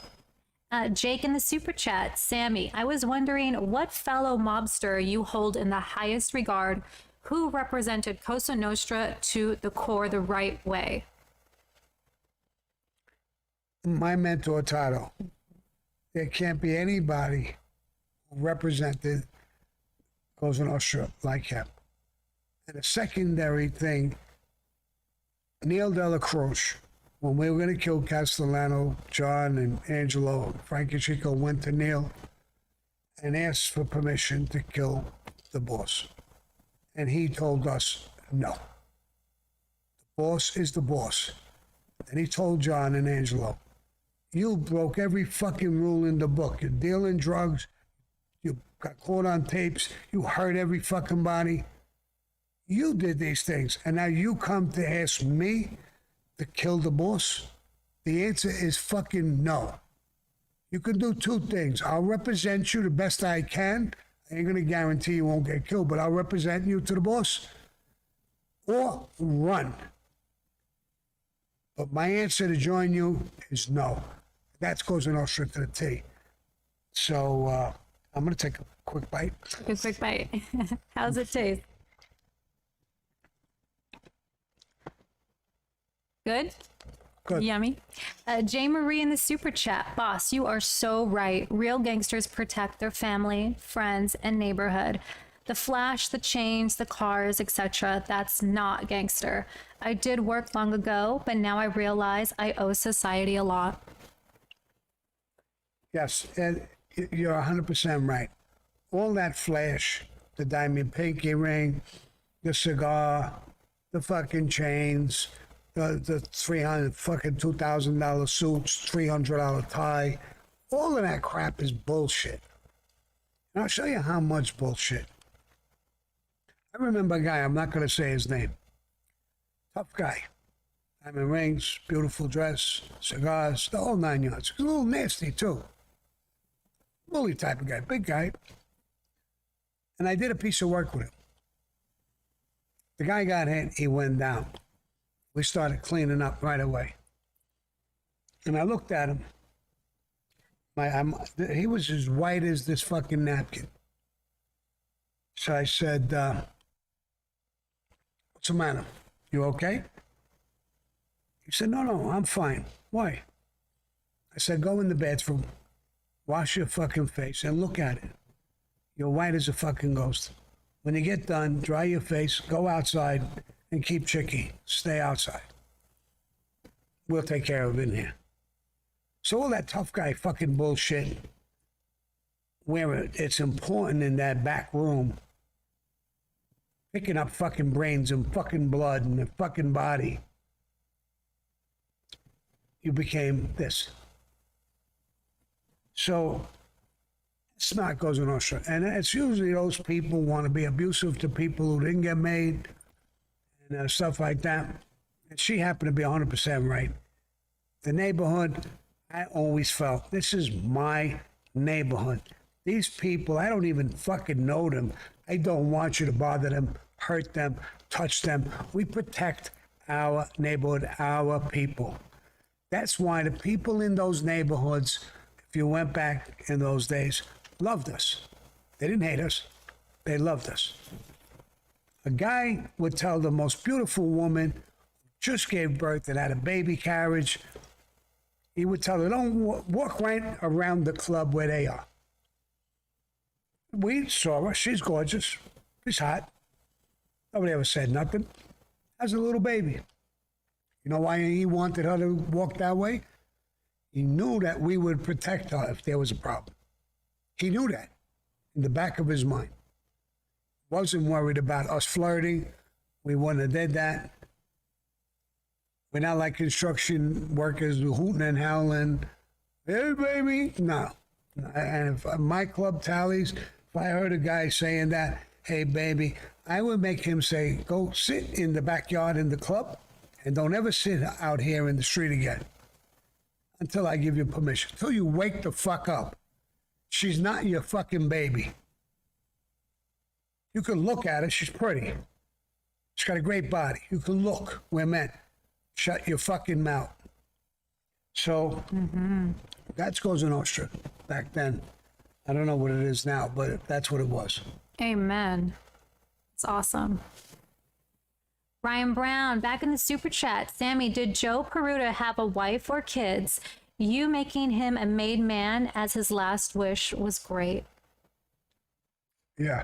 Jake in the super chat. Sammy, I was wondering what fellow mobster you hold in the highest regard who represented Cosa Nostra to the core the right way. My mentor, Tato. There can't be anybody who represented Cosa Nostra like him. And a secondary thing, Neil Delacroce. When we were going to kill Castellano, John and Angelo, Frank and Chico went to Neil and asked for permission to kill the boss. And he told us, no. The boss is the boss. And he told John and Angelo, you broke every fucking rule in the book. You're dealing drugs. You got caught on tapes. You hurt every fucking body. You did these things. And now you come to ask me to kill the boss? The answer is fucking no. You can do two things. I'll represent you the best I can. I ain't going to guarantee you won't get killed, but I'll represent you to the boss. Or run. But my answer to join you is no. That's Cosa Nostra to the T. So I'm gonna take a quick bite. A quick bite. How's it taste? Good? Good. Yummy. J. Marie in the super chat. Boss, you are so right. Real gangsters protect their family, friends, and neighborhood. The flash, the chains, the cars, etc. That's not gangster. I did work long ago, but now I realize I owe society a lot. Yes, and you're 100% right. All that flash, the diamond pinky ring, the cigar, the fucking chains, the $2,000 suits, $300 tie, all of that crap is bullshit. And I'll show you how much bullshit. I remember a guy, I'm not going to say his name. Tough guy. Diamond rings, beautiful dress, cigars, the whole 9 yards. He's a little nasty too. Bully type of guy, big guy. And I did a piece of work with him. The guy got hit, he went down. We started cleaning up right away. And I looked at him. He was as white as this fucking napkin. So I said, what's the matter? You okay? He said, no, I'm fine. Why? I said, go in the bathroom, wash your fucking face, and look at it. You're white as a fucking ghost. When you get done, dry your face, go outside, and keep chicky. Stay outside. We'll take care of it in here. So all that tough guy fucking bullshit, where it's important in that back room, picking up fucking brains and fucking blood and the fucking body, you became this. So it's not Cosa Nostra. And it's usually those people want to be abusive to people who didn't get made and stuff like that. And she happened to be 100% right. The neighborhood, I always felt, this is my neighborhood. These people, I don't even fucking know them. I don't want you to bother them, hurt them, touch them. We protect our neighborhood, our people. That's why the people in those neighborhoods, if you went back in those days, loved us. They didn't hate us. They loved us. A guy would tell the most beautiful woman, just gave birth and had a baby carriage, he would tell her, don't walk right around the club where they are. We saw her. She's gorgeous. She's hot. Nobody ever said nothing. Has a little baby. You know why he wanted her to walk that way? He knew that we would protect her if there was a problem. He knew that in the back of his mind. Wasn't worried about us flirting. We wouldn't have did that. We're not like construction workers hooting and howling. Hey, baby. No. And if my club tallies, if I heard a guy saying that, hey, baby, I would make him say, go sit in the backyard in the club and don't ever sit out here in the street again until I give you permission. Until you wake the fuck up. She's not your fucking baby. You can look at her. She's pretty. She's got a great body. You can look. We're men. Shut your fucking mouth. So that's Cosa Nostra back then. I don't know what it is now, but that's what it was. Amen. It's awesome. Ryan Brown, back in the super chat. Sammy, did Joe Peruta have a wife or kids? You making him a made man as his last wish was great. Yeah.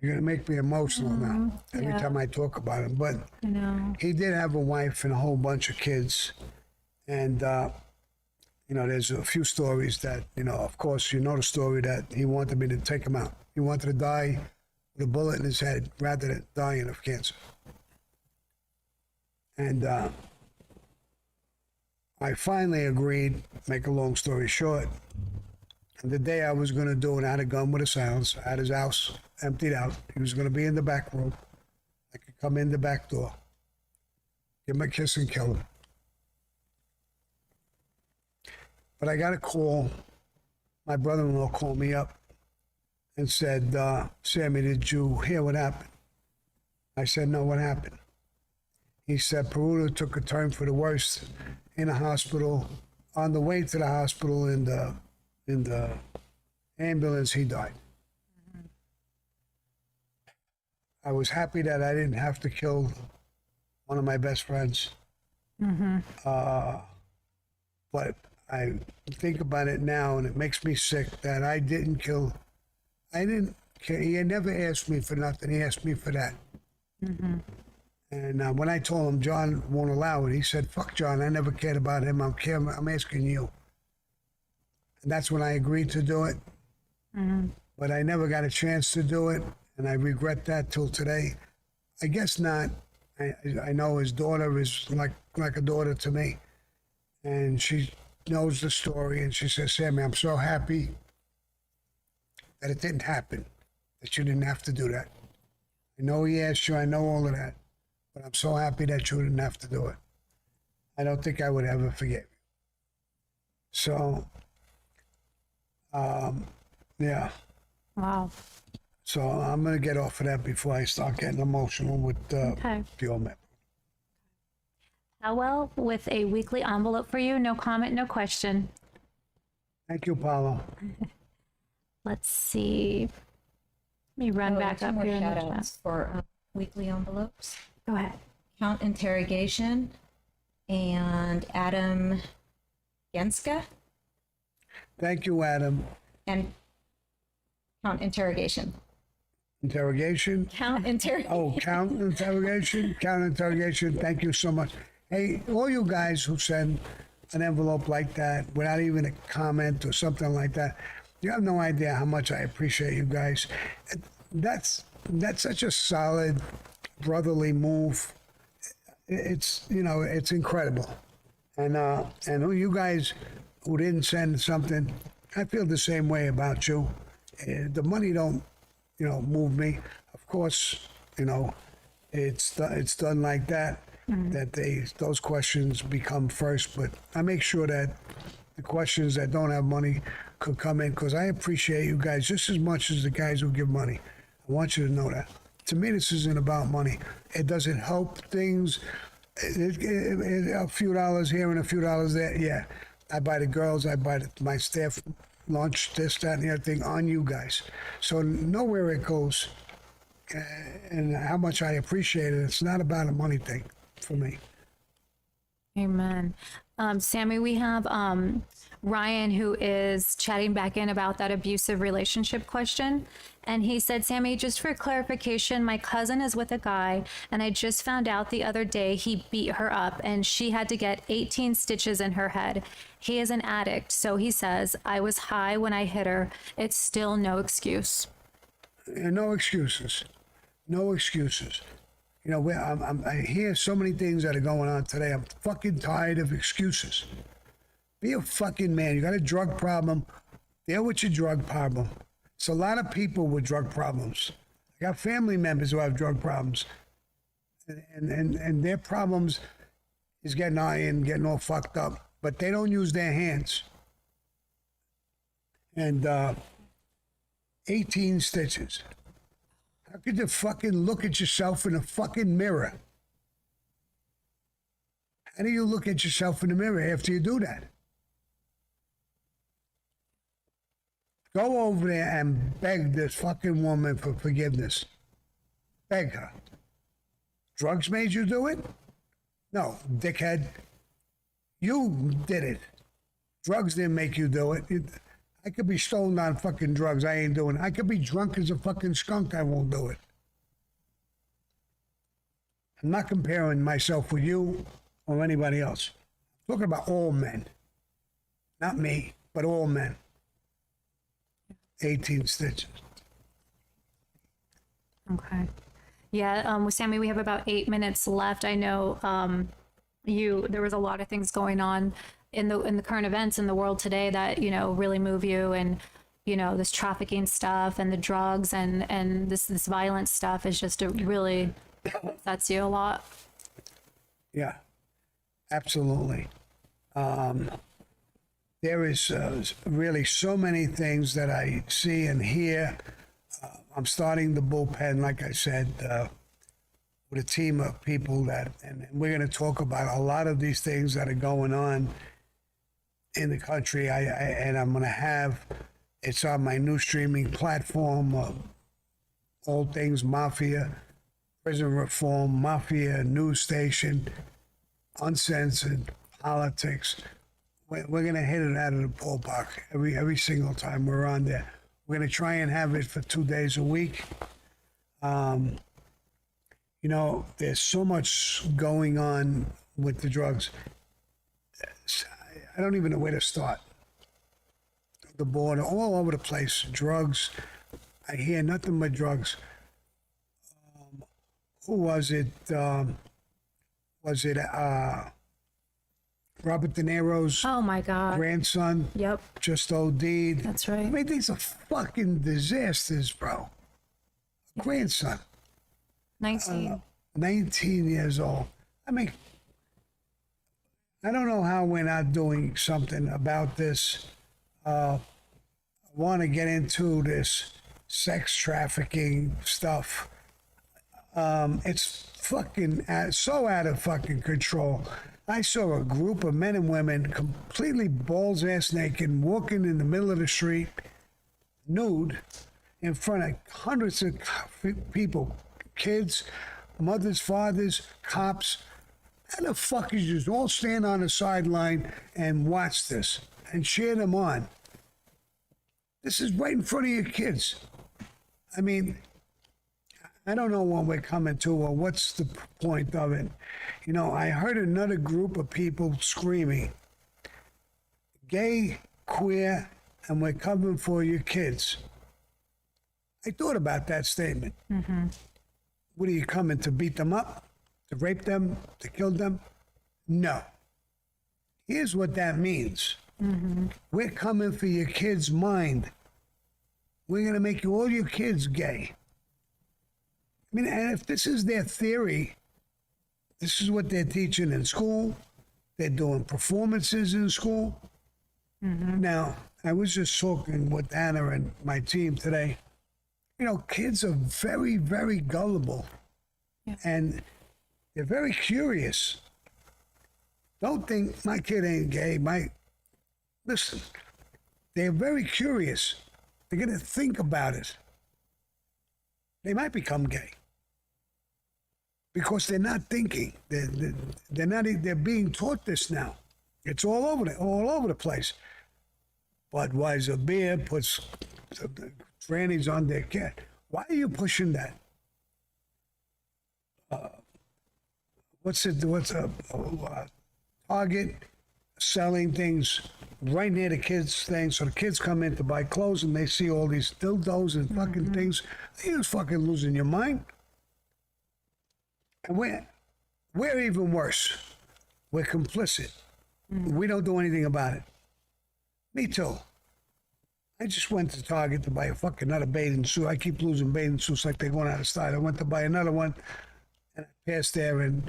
You're going to make me emotional now every time I talk about him. But he did have a wife and a whole bunch of kids. And, there's a few stories that, of course, the story that he wanted me to take him out. He wanted to die with a bullet in his head rather than dying of cancer. And I finally agreed, make a long story short. And the day I was going to do it, I had a gun with a silence. I had his house emptied out. He was going to be in the back room. I could come in the back door, give him a kiss and kill him. But I got a call. My brother-in-law called me up and said, Sammy, did you hear what happened? I said, no, what happened? He said, Peruta took a turn for the worst in a hospital. On the way to the hospital in the ambulance, he died. I was happy that I didn't have to kill one of my best friends. But I think about it now, and it makes me sick that I didn't kill. I didn't care. He had never asked me for nothing. He asked me for that. And when I told him John won't allow it, he said, "Fuck John. I never cared about him. I'm asking you." And that's when I agreed to do it. But I never got a chance to do it, and I regret that till today. I guess not. I know his daughter is like a daughter to me, and she knows the story, and she says, "Sammy, I'm so happy that it didn't happen, that you didn't have to do that. I know he asked you, I know all of that, but I'm so happy that you didn't have to do it. I don't think I would ever forget you." So, yeah. Wow. So I'm going to get off of that before I start getting emotional with Okay. the old man. How well with a weekly envelope for you? No comment, no question. Thank you, Paulo. Let's see. Let me run back two up more here in the shout chat. outs for weekly envelopes. Go ahead. Count Interrogation and Adam Genska Thank you, Adam. and Count Interrogation. Interrogation. Count Interrogation. Oh, count interrogation. Count interrogation. Thank you so much. Hey, all you guys who send an envelope like that without even a comment or something like that, you have no idea how much I appreciate you guys. That's such a solid brotherly move. It's it's incredible. And who you guys who didn't send something, I feel the same way about you. The money don't move me. Of course, it's done like that. That those questions become first, but I make sure that the questions that don't have money could come in, because I appreciate you guys just as much as the guys who give money. I want you to know that. To me, this isn't about money. It doesn't help things. A few dollars here and a few dollars there. Yeah, I buy the girls, I buy my staff lunch, this, that, and the other thing on you guys. So know where it goes and how much I appreciate it. It's not about a money thing for me. Amen. Sammy, we have Ryan who is chatting back in about that abusive relationship question. And he said, "Sammy, just for clarification, my cousin is with a guy, and I just found out the other day he beat her up and she had to get 18 stitches in her head. He is an addict, so he says, I was high when I hit her. It's still no excuse." And no excuses. No excuses. I hear so many things that are going on today. I'm fucking tired of excuses. Be a fucking man. You got a drug problem. Deal with your drug problem. It's a lot of people with drug problems. I got family members who have drug problems. And their problems is getting high and getting all fucked up. But they don't use their hands. And 18 stitches. How could you fucking look at yourself in a fucking mirror? How do you look at yourself in the mirror after you do that? Go over there and beg this fucking woman for forgiveness. Beg her. Drugs made you do it? No, dickhead. You did it. Drugs didn't make you do it. I could be stoned on fucking drugs. I ain't doing it. I could be drunk as a fucking skunk. I won't do it. I'm not comparing myself with you or anybody else. I'm talking about all men. Not me, but all men. 18 stitches. Okay. Yeah, Sammy, we have about 8 minutes left. I know there was a lot of things going on in the current events in the world today that really move you, and this trafficking stuff and the drugs and this violent stuff is just really upsets you a lot. Yeah, absolutely. There is really so many things that I see and hear. I'm starting the bullpen, like I said. with a team of people and we're going to talk about a lot of these things that are going on in the country. And I'm going to have, it's on my new streaming platform, All Things Mafia, Prison Reform, Mafia, News Station, Uncensored, Politics. We're going to hit it out of the ballpark every single time we're on there. We're going to try and have it for 2 days a week. You know, there's so much going on with the drugs. I don't even know where to start. The border, all over the place, drugs. I hear nothing but drugs. Who was it? Robert De Niro's Oh my God. grandson? Yep. Just OD'd. That's right. I mean, these are fucking disasters, bro. Grandson, 19. 19 years old. I mean, I don't know how we're not doing something about this. I want to get into this sex trafficking stuff. It's fucking so out of fucking control. I saw a group of men and women completely balls ass naked walking in the middle of the street, nude, in front of hundreds of people, kids, mothers, fathers, cops. How the fuck is you just all stand on the sideline and watch this and cheer them on? This is right in front of your kids. I mean, I don't know when we're coming to or what's the point of it. You know, I heard another group of people screaming, gay, queer, and we're coming for your kids. I thought about that statement. Mm-hmm. What are you coming to beat them up? To rape them? To kill them? No. Here's what that means. Mm-hmm. We're coming for your kids' mind. We're going to make all your kids gay. I mean, and if this is their theory, this is what they're teaching in school. They're doing performances in school. Mm-hmm. Now, I was just talking with Anna and my team today. You know, kids are very, very gullible. Yeah. And they're very curious. Don't think my kid ain't gay. Listen, they're very curious. They're going to think about it. They might become gay because they're not thinking. They're not. They're being taught this now. It's all over the place. Budweiser beer puts trannies on their cat. Why are you pushing that? What's Target selling things right near the kids' thing, so the kids come in to buy clothes and they see all these dildos and fucking things. You're just fucking losing your mind. And we're even worse. We're complicit. We don't do anything about it. Me too. I just went to Target to buy another bathing suit. I keep losing bathing suits like they're going out of style. I went to buy another one, and I passed there, and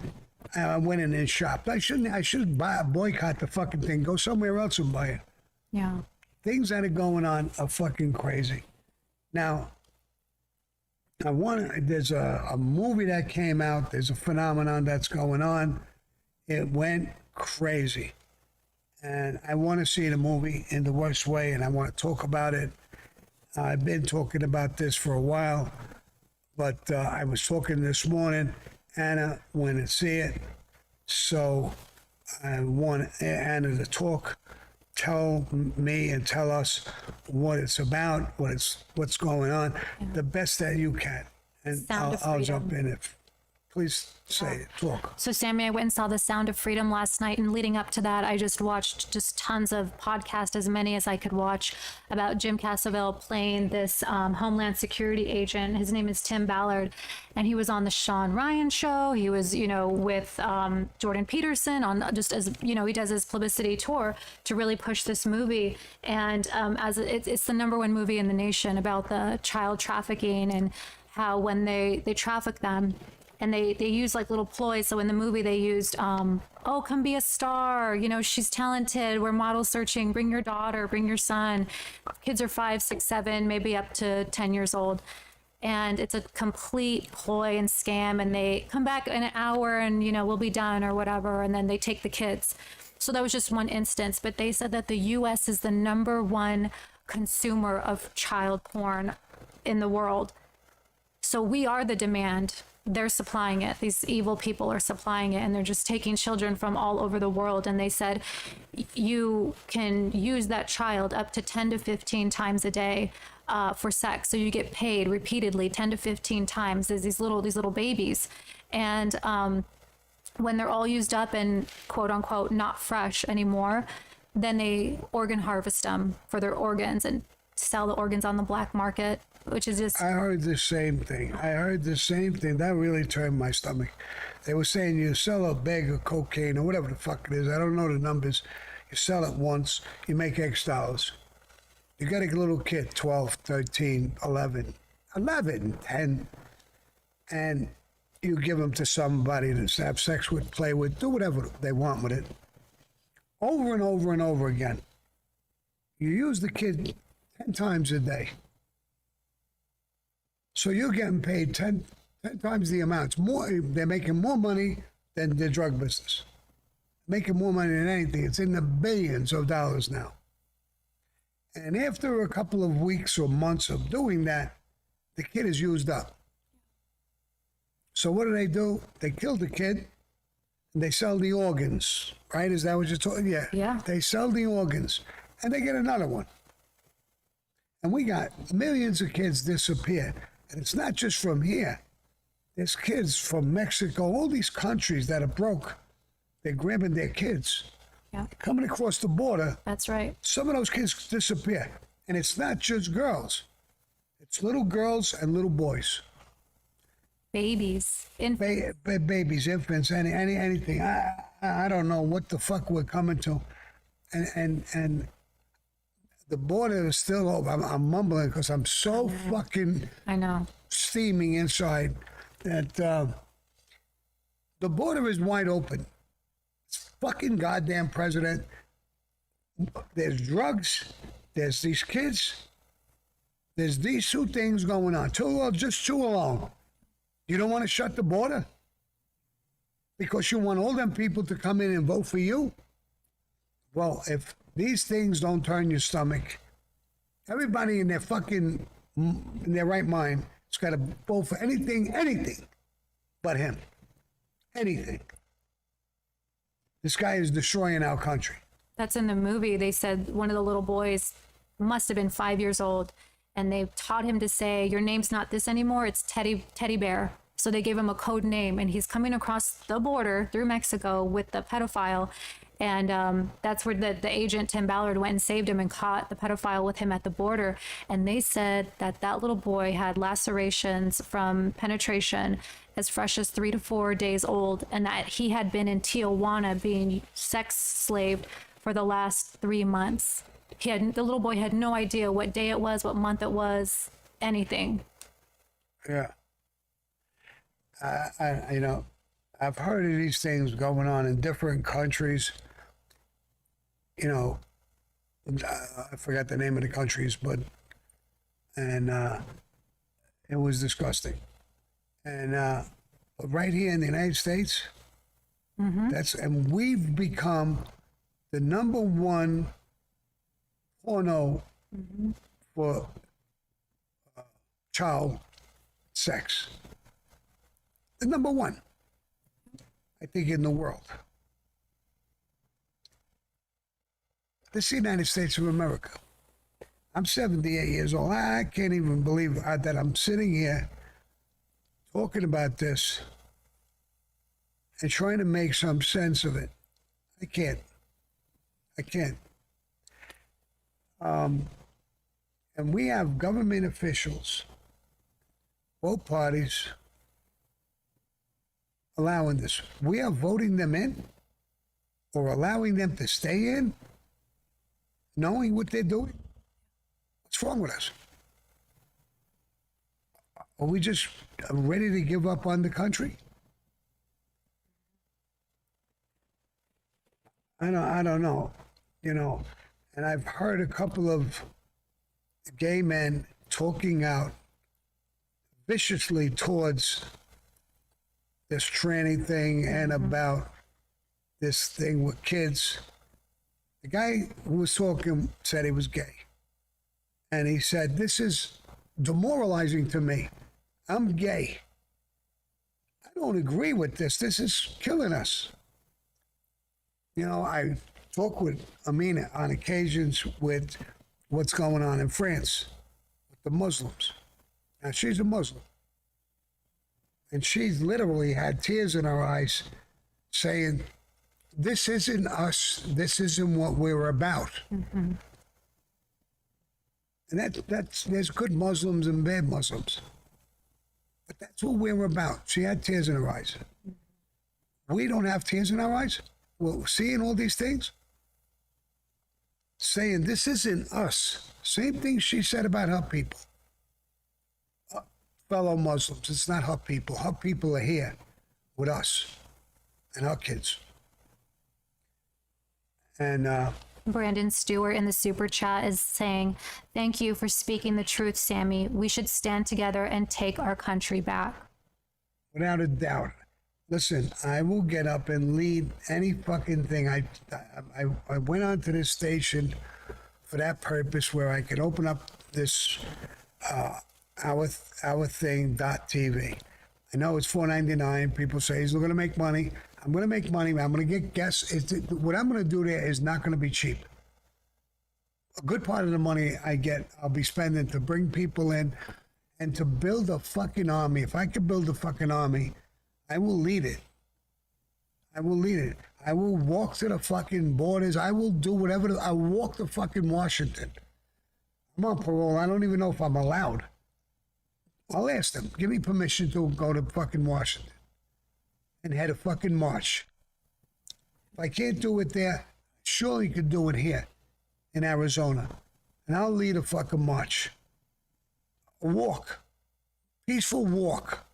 I went in and shopped. I should boycott the fucking thing. Go somewhere else and buy it. Yeah. Things that are going on are fucking crazy. Now, there's a movie that came out. There's a phenomenon that's going on. It went crazy. And I want to see the movie in the worst way, and I want to talk about it. I've been talking about this for a while, but I was talking this morning. Anna went and see it, so I want Anna to talk, tell me and tell us what it's about, what's going on, the best that you can, and I'll jump in if. Please say it, talk. So, Sammy, I went and saw The Sound of Freedom last night, and leading up to that, I just watched tons of podcasts, as many as I could watch, about Jim Cassavell playing this Homeland Security agent. His name is Tim Ballard, and he was on the Sean Ryan show. He was, with Jordan Peterson on just as, he does his publicity tour to really push this movie. And it's the number one movie in the nation about the child trafficking and how when they traffic them, and they use like little ploys. So in the movie they used, come be a star. She's talented. We're model searching. Bring your daughter, bring your son. Kids are 5, 6, 7, maybe up to 10 years old. and it's a complete ploy and scam, and they come back in an hour and, you know, we'll be done or whatever, and then they take the kids. So that was just one instance, but they said that the US is the #1 consumer of child porn in the world. So we are the demand. They're supplying it. These evil people are supplying it, and they're just taking children from all over the world. And they said you can use that child up to 10 to 15 times a day for sex. So you get paid repeatedly 10 to 15 times as these little babies. And when they're all used up and quote unquote not fresh anymore, then they organ harvest them for their organs and sell the organs on the black market, which is just... I heard the same thing. That really turned my stomach. They were saying you sell a bag of cocaine or whatever the fuck it is. I don't know the numbers. You sell it once, you make X dollars. You got a little kid, 12, 13, 11, 10, and you give them to somebody to have sex with, play with, do whatever they want with it. Over and over and over again. You use the kid 10 times a day. So you're getting paid 10 times the amount. It's more, they're making more money than the drug business. Making more money than anything. It's in the billions of dollars now. And after a couple of weeks or months of doing that, the kid is used up. So what do? They kill the kid and they sell the organs, right? Is that what you're talking? Yeah. Yeah. They sell the organs and they get another one. And we got millions of kids disappear. And it's not just from here. There's kids from Mexico, all these countries that are broke. They're grabbing their kids. Yeah. Coming across the border. That's right. Some of those kids disappear. And it's not just girls. It's little girls and little boys. Babies. Babies, infants, anything. I don't know what the fuck we're coming to. And the border is still open. I'm mumbling because I'm so fucking I know. steaming inside that the border is wide open. It's fucking goddamn president. There's drugs. There's these kids. There's these two things going on. Just two alone. You don't want to shut the border? Because you want all them people to come in and vote for you? Well, if these things don't turn your stomach, everybody in their right mind has got to vote for anything but him. Anything. This guy is destroying our country. That's in the movie. They said one of the little boys must have been 5 years old, and they taught him to say, your name's not this anymore, it's Teddy Bear. So they gave him a code name, and he's coming across the border through Mexico with the pedophile. And that's where the agent, Tim Ballard, went and saved him and caught the pedophile with him at the border. And they said that that little boy had lacerations from penetration as fresh as 3 to 4 days old, and that he had been in Tijuana being sex slaved for the last 3 months. The little boy had no idea what day it was, what month it was, anything. Yeah. I've heard of these things going on in different countries. I forgot the name of the countries, but it was disgusting. And right here in the United States, and we've become the #1 porno for child sex. The #1, I think, in the world. This is the United States of America. I'm 78 years old. I can't even believe that I'm sitting here talking about this and trying to make some sense of it. I can't. And we have government officials, both parties, allowing this. We are voting them in or allowing them to stay in, knowing what they're doing. What's wrong with us? Are we just ready to give up on the country? I don't know, and I've heard a couple of gay men talking out viciously towards this tranny thing and about this thing with kids. The guy who was talking said he was gay. And he said, this is demoralizing to me. I'm gay. I don't agree with this. This is killing us. You know, I talk with Amina on occasions with what's going on in France with the Muslims. Now, she's a Muslim. And she's literally had tears in her eyes saying, this isn't us. This isn't what we're about. Mm-hmm. And there's good Muslims and bad Muslims. But that's what we're about. She had tears in her eyes. We don't have tears in our eyes. Well, seeing all these things, saying this isn't us. Same thing she said about her people. Fellow Muslims, it's not her people. Her people are here with us and our kids. And Brandon Stewart in the super chat is saying, thank you for speaking the truth, Sammy. We should stand together and take our country back. Without a doubt. Listen, I will get up and lead any fucking thing. I went onto this station for that purpose, where I could open up this our thing .tv. I know it's $4.99. People say he's going to make money. I'm going to make money. I'm going to get guests. What I'm going to do there is not going to be cheap. A good part of the money I get, I'll be spending to bring people in and to build a fucking army. If I could build a fucking army, I will lead it. I will lead it. I will walk to the fucking borders. I will do whatever. I'll walk to fucking Washington. I'm on parole. I don't even know if I'm allowed. I'll ask them. Give me permission to go to fucking Washington and head a fucking march. If I can't do it there, surely you could do it here in Arizona. And I'll lead a fucking march. A walk. Peaceful walk.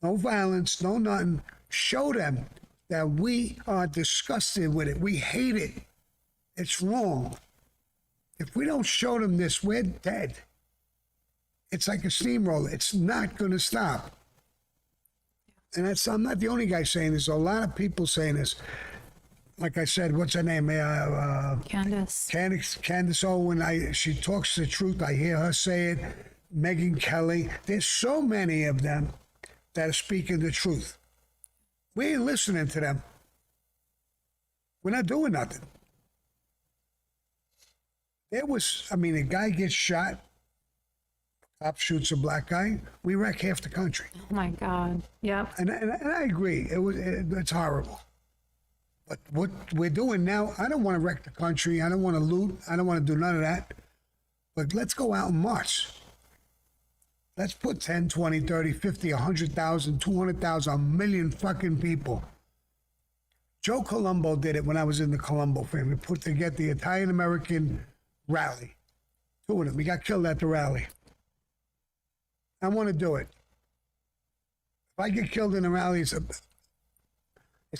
No violence, no nothing. Show them that we are disgusted with it. We hate it. It's wrong. If we don't show them this, we're dead. It's like a steamroller. It's not going to stop. And I'm not the only guy saying this. A lot of people saying this. Like I said, what's her name? Candace Owen. She talks the truth. I hear her say it. Megan Kelly. There's so many of them that are speaking the truth. We ain't listening to them. We're not doing nothing. A guy gets shot. Cop shoots a black guy. We wreck half the country. Oh my God. Yep. And I agree. It's horrible. But what we're doing now, I don't want to wreck the country. I don't want to loot. I don't want to do none of that. But let's go out and march. Let's put 10, 20, 30, 50, 100,000, 200,000, a million fucking people. Joe Colombo did it when I was in the Colombo family. Put together the Italian-American rally. Two of them. We got killed at the rally. I want to do it. If I get killed in a rally, it's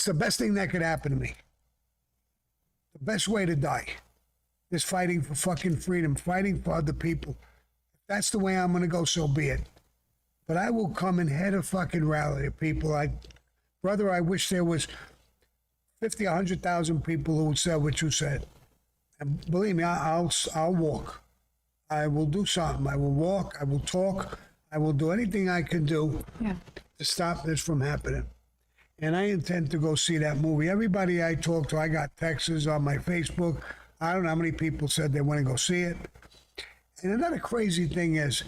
the best thing that could happen to me. The best way to die is fighting for fucking freedom, fighting for other people. If that's the way I'm going to go, so be it. But I will come and head a fucking rally of people. Brother, I wish there was 50, 100,000 people who said what you said. And believe me, I'll walk. I will do something. I will walk. I will talk. I will do anything I can do to stop this from happening. And I intend to go see that movie. Everybody I talk to, I got texts on my Facebook. I don't know how many people said they want to go see it. And another crazy thing is,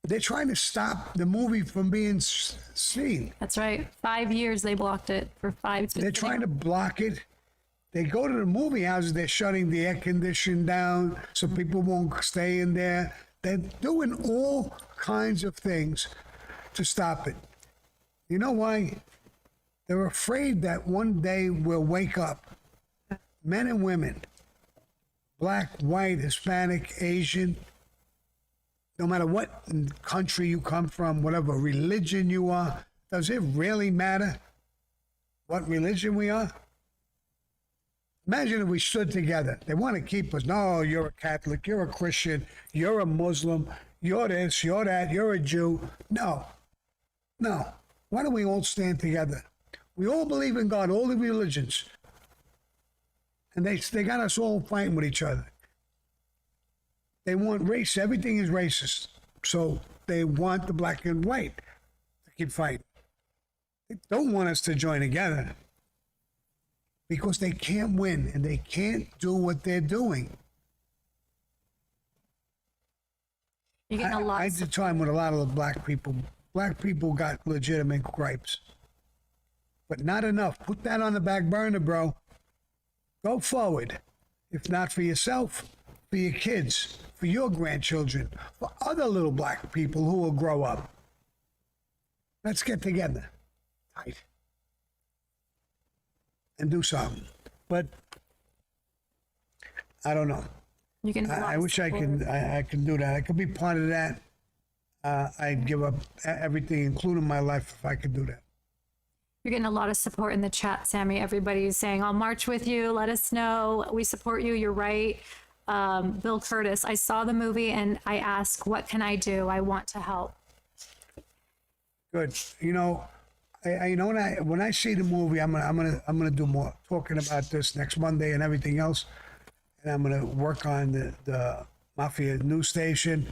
they're trying to stop the movie from being seen. That's right. 5 years they blocked it for 5. They're trying to block it. They go to the movie houses, they're shutting the air conditioning down so people won't stay in there. They're doing all kinds of things to stop it. You know why? They're afraid that one day we'll wake up, men and women, black, white, Hispanic, Asian, no matter what country you come from, whatever religion you are, does it really matter what religion we are? Imagine if we stood together. They want to keep us. No, you're a Catholic, you're a Christian, you're a Muslim, you're this, you're that, you're a Jew. No. No. Why don't we all stand together? We all believe in God, all the religions. And they got us all fighting with each other. They want race. Everything is racist. So they want the black and white to keep fighting. They don't want us to join together because they can't win and they can't do what they're doing. You're getting a lot. I did time with a lot of the black people. Black people got legitimate gripes, but not enough. Put that on the back burner, bro. Go forward. If not for yourself, for your kids, for your grandchildren, for other little black people who will grow up. Let's get together, tight, and do something. But I don't know. You can. I wish I can do that. I could be part of that. I'd give up everything, including my life, if I could do that. You're getting a lot of support in the chat, Sammy. Everybody's saying, I'll march with you. Let us know. We support you. You're right. Bill Curtis, I saw the movie and I asked, what can I do? I want to help. Good. You know, when I see the movie, I'm gonna do more talking about this next Monday and everything else, and I'm gonna work on the Mafia news station.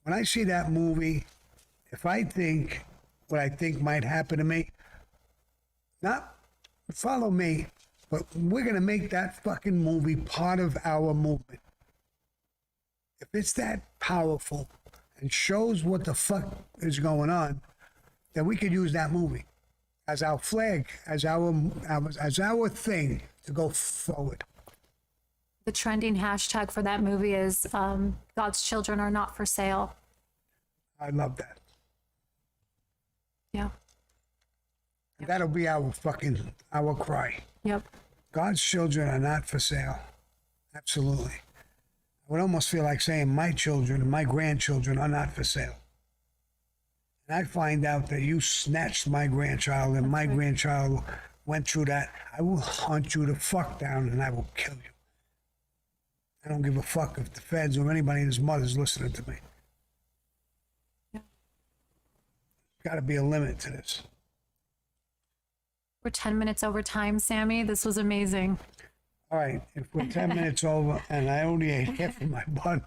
When I see that movie, if I think what I think might happen to me, not follow me, but we're going to make that fucking movie part of our movement. If it's that powerful and shows what the fuck is going on, then we could use that movie as our flag, as our thing to go forward. The trending hashtag for that movie is God's children are not for sale. I love that. Yeah. That'll be our cry. Yep. God's children are not for sale. Absolutely. I would almost feel like saying my children and my grandchildren are not for sale. And I find out that you snatched my grandchild and my grandchild went through that, I will hunt you the fuck down and I will kill you. I don't give a fuck if the feds or anybody and his mother's listening to me. Yeah. Got to be a limit to this. We're 10 minutes over time, Sammy. This was amazing. All right, if we're 10 minutes over and I only ate half of my bun,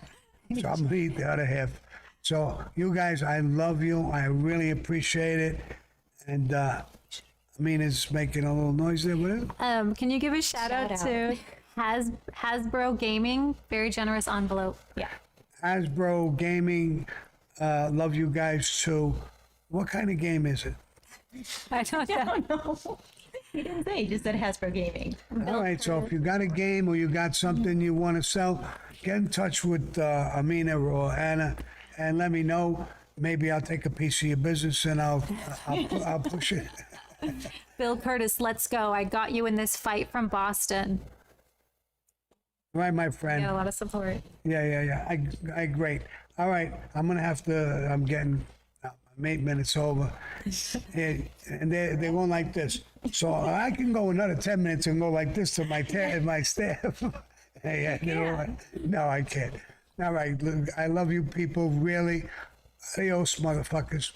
so I'm going to eat the other half. So you guys, I love you. I really appreciate it. And Amina's making a little noise there with it. Can you give a shout out to Hasbro Gaming? Very generous envelope. Yeah. Hasbro Gaming, love you guys too. What kind of game is it? I don't know. He didn't say. He just said Hasbro Gaming. All right, so if you got a game or you got something you want to sell, get in touch with Amina or Anna and let me know. Maybe I'll take a piece of your business and I'll push it. Bill Curtis, let's go. I got you in this fight from Boston. Right, my friend. Got a lot of support. Yeah. I great. All right, I'm getting 8 minutes over. And they're going like this. So I can go another 10 minutes and go like this to my staff. Hey, you know what? No, I can't. All right, look, I love you people, really. Adios, motherfuckers.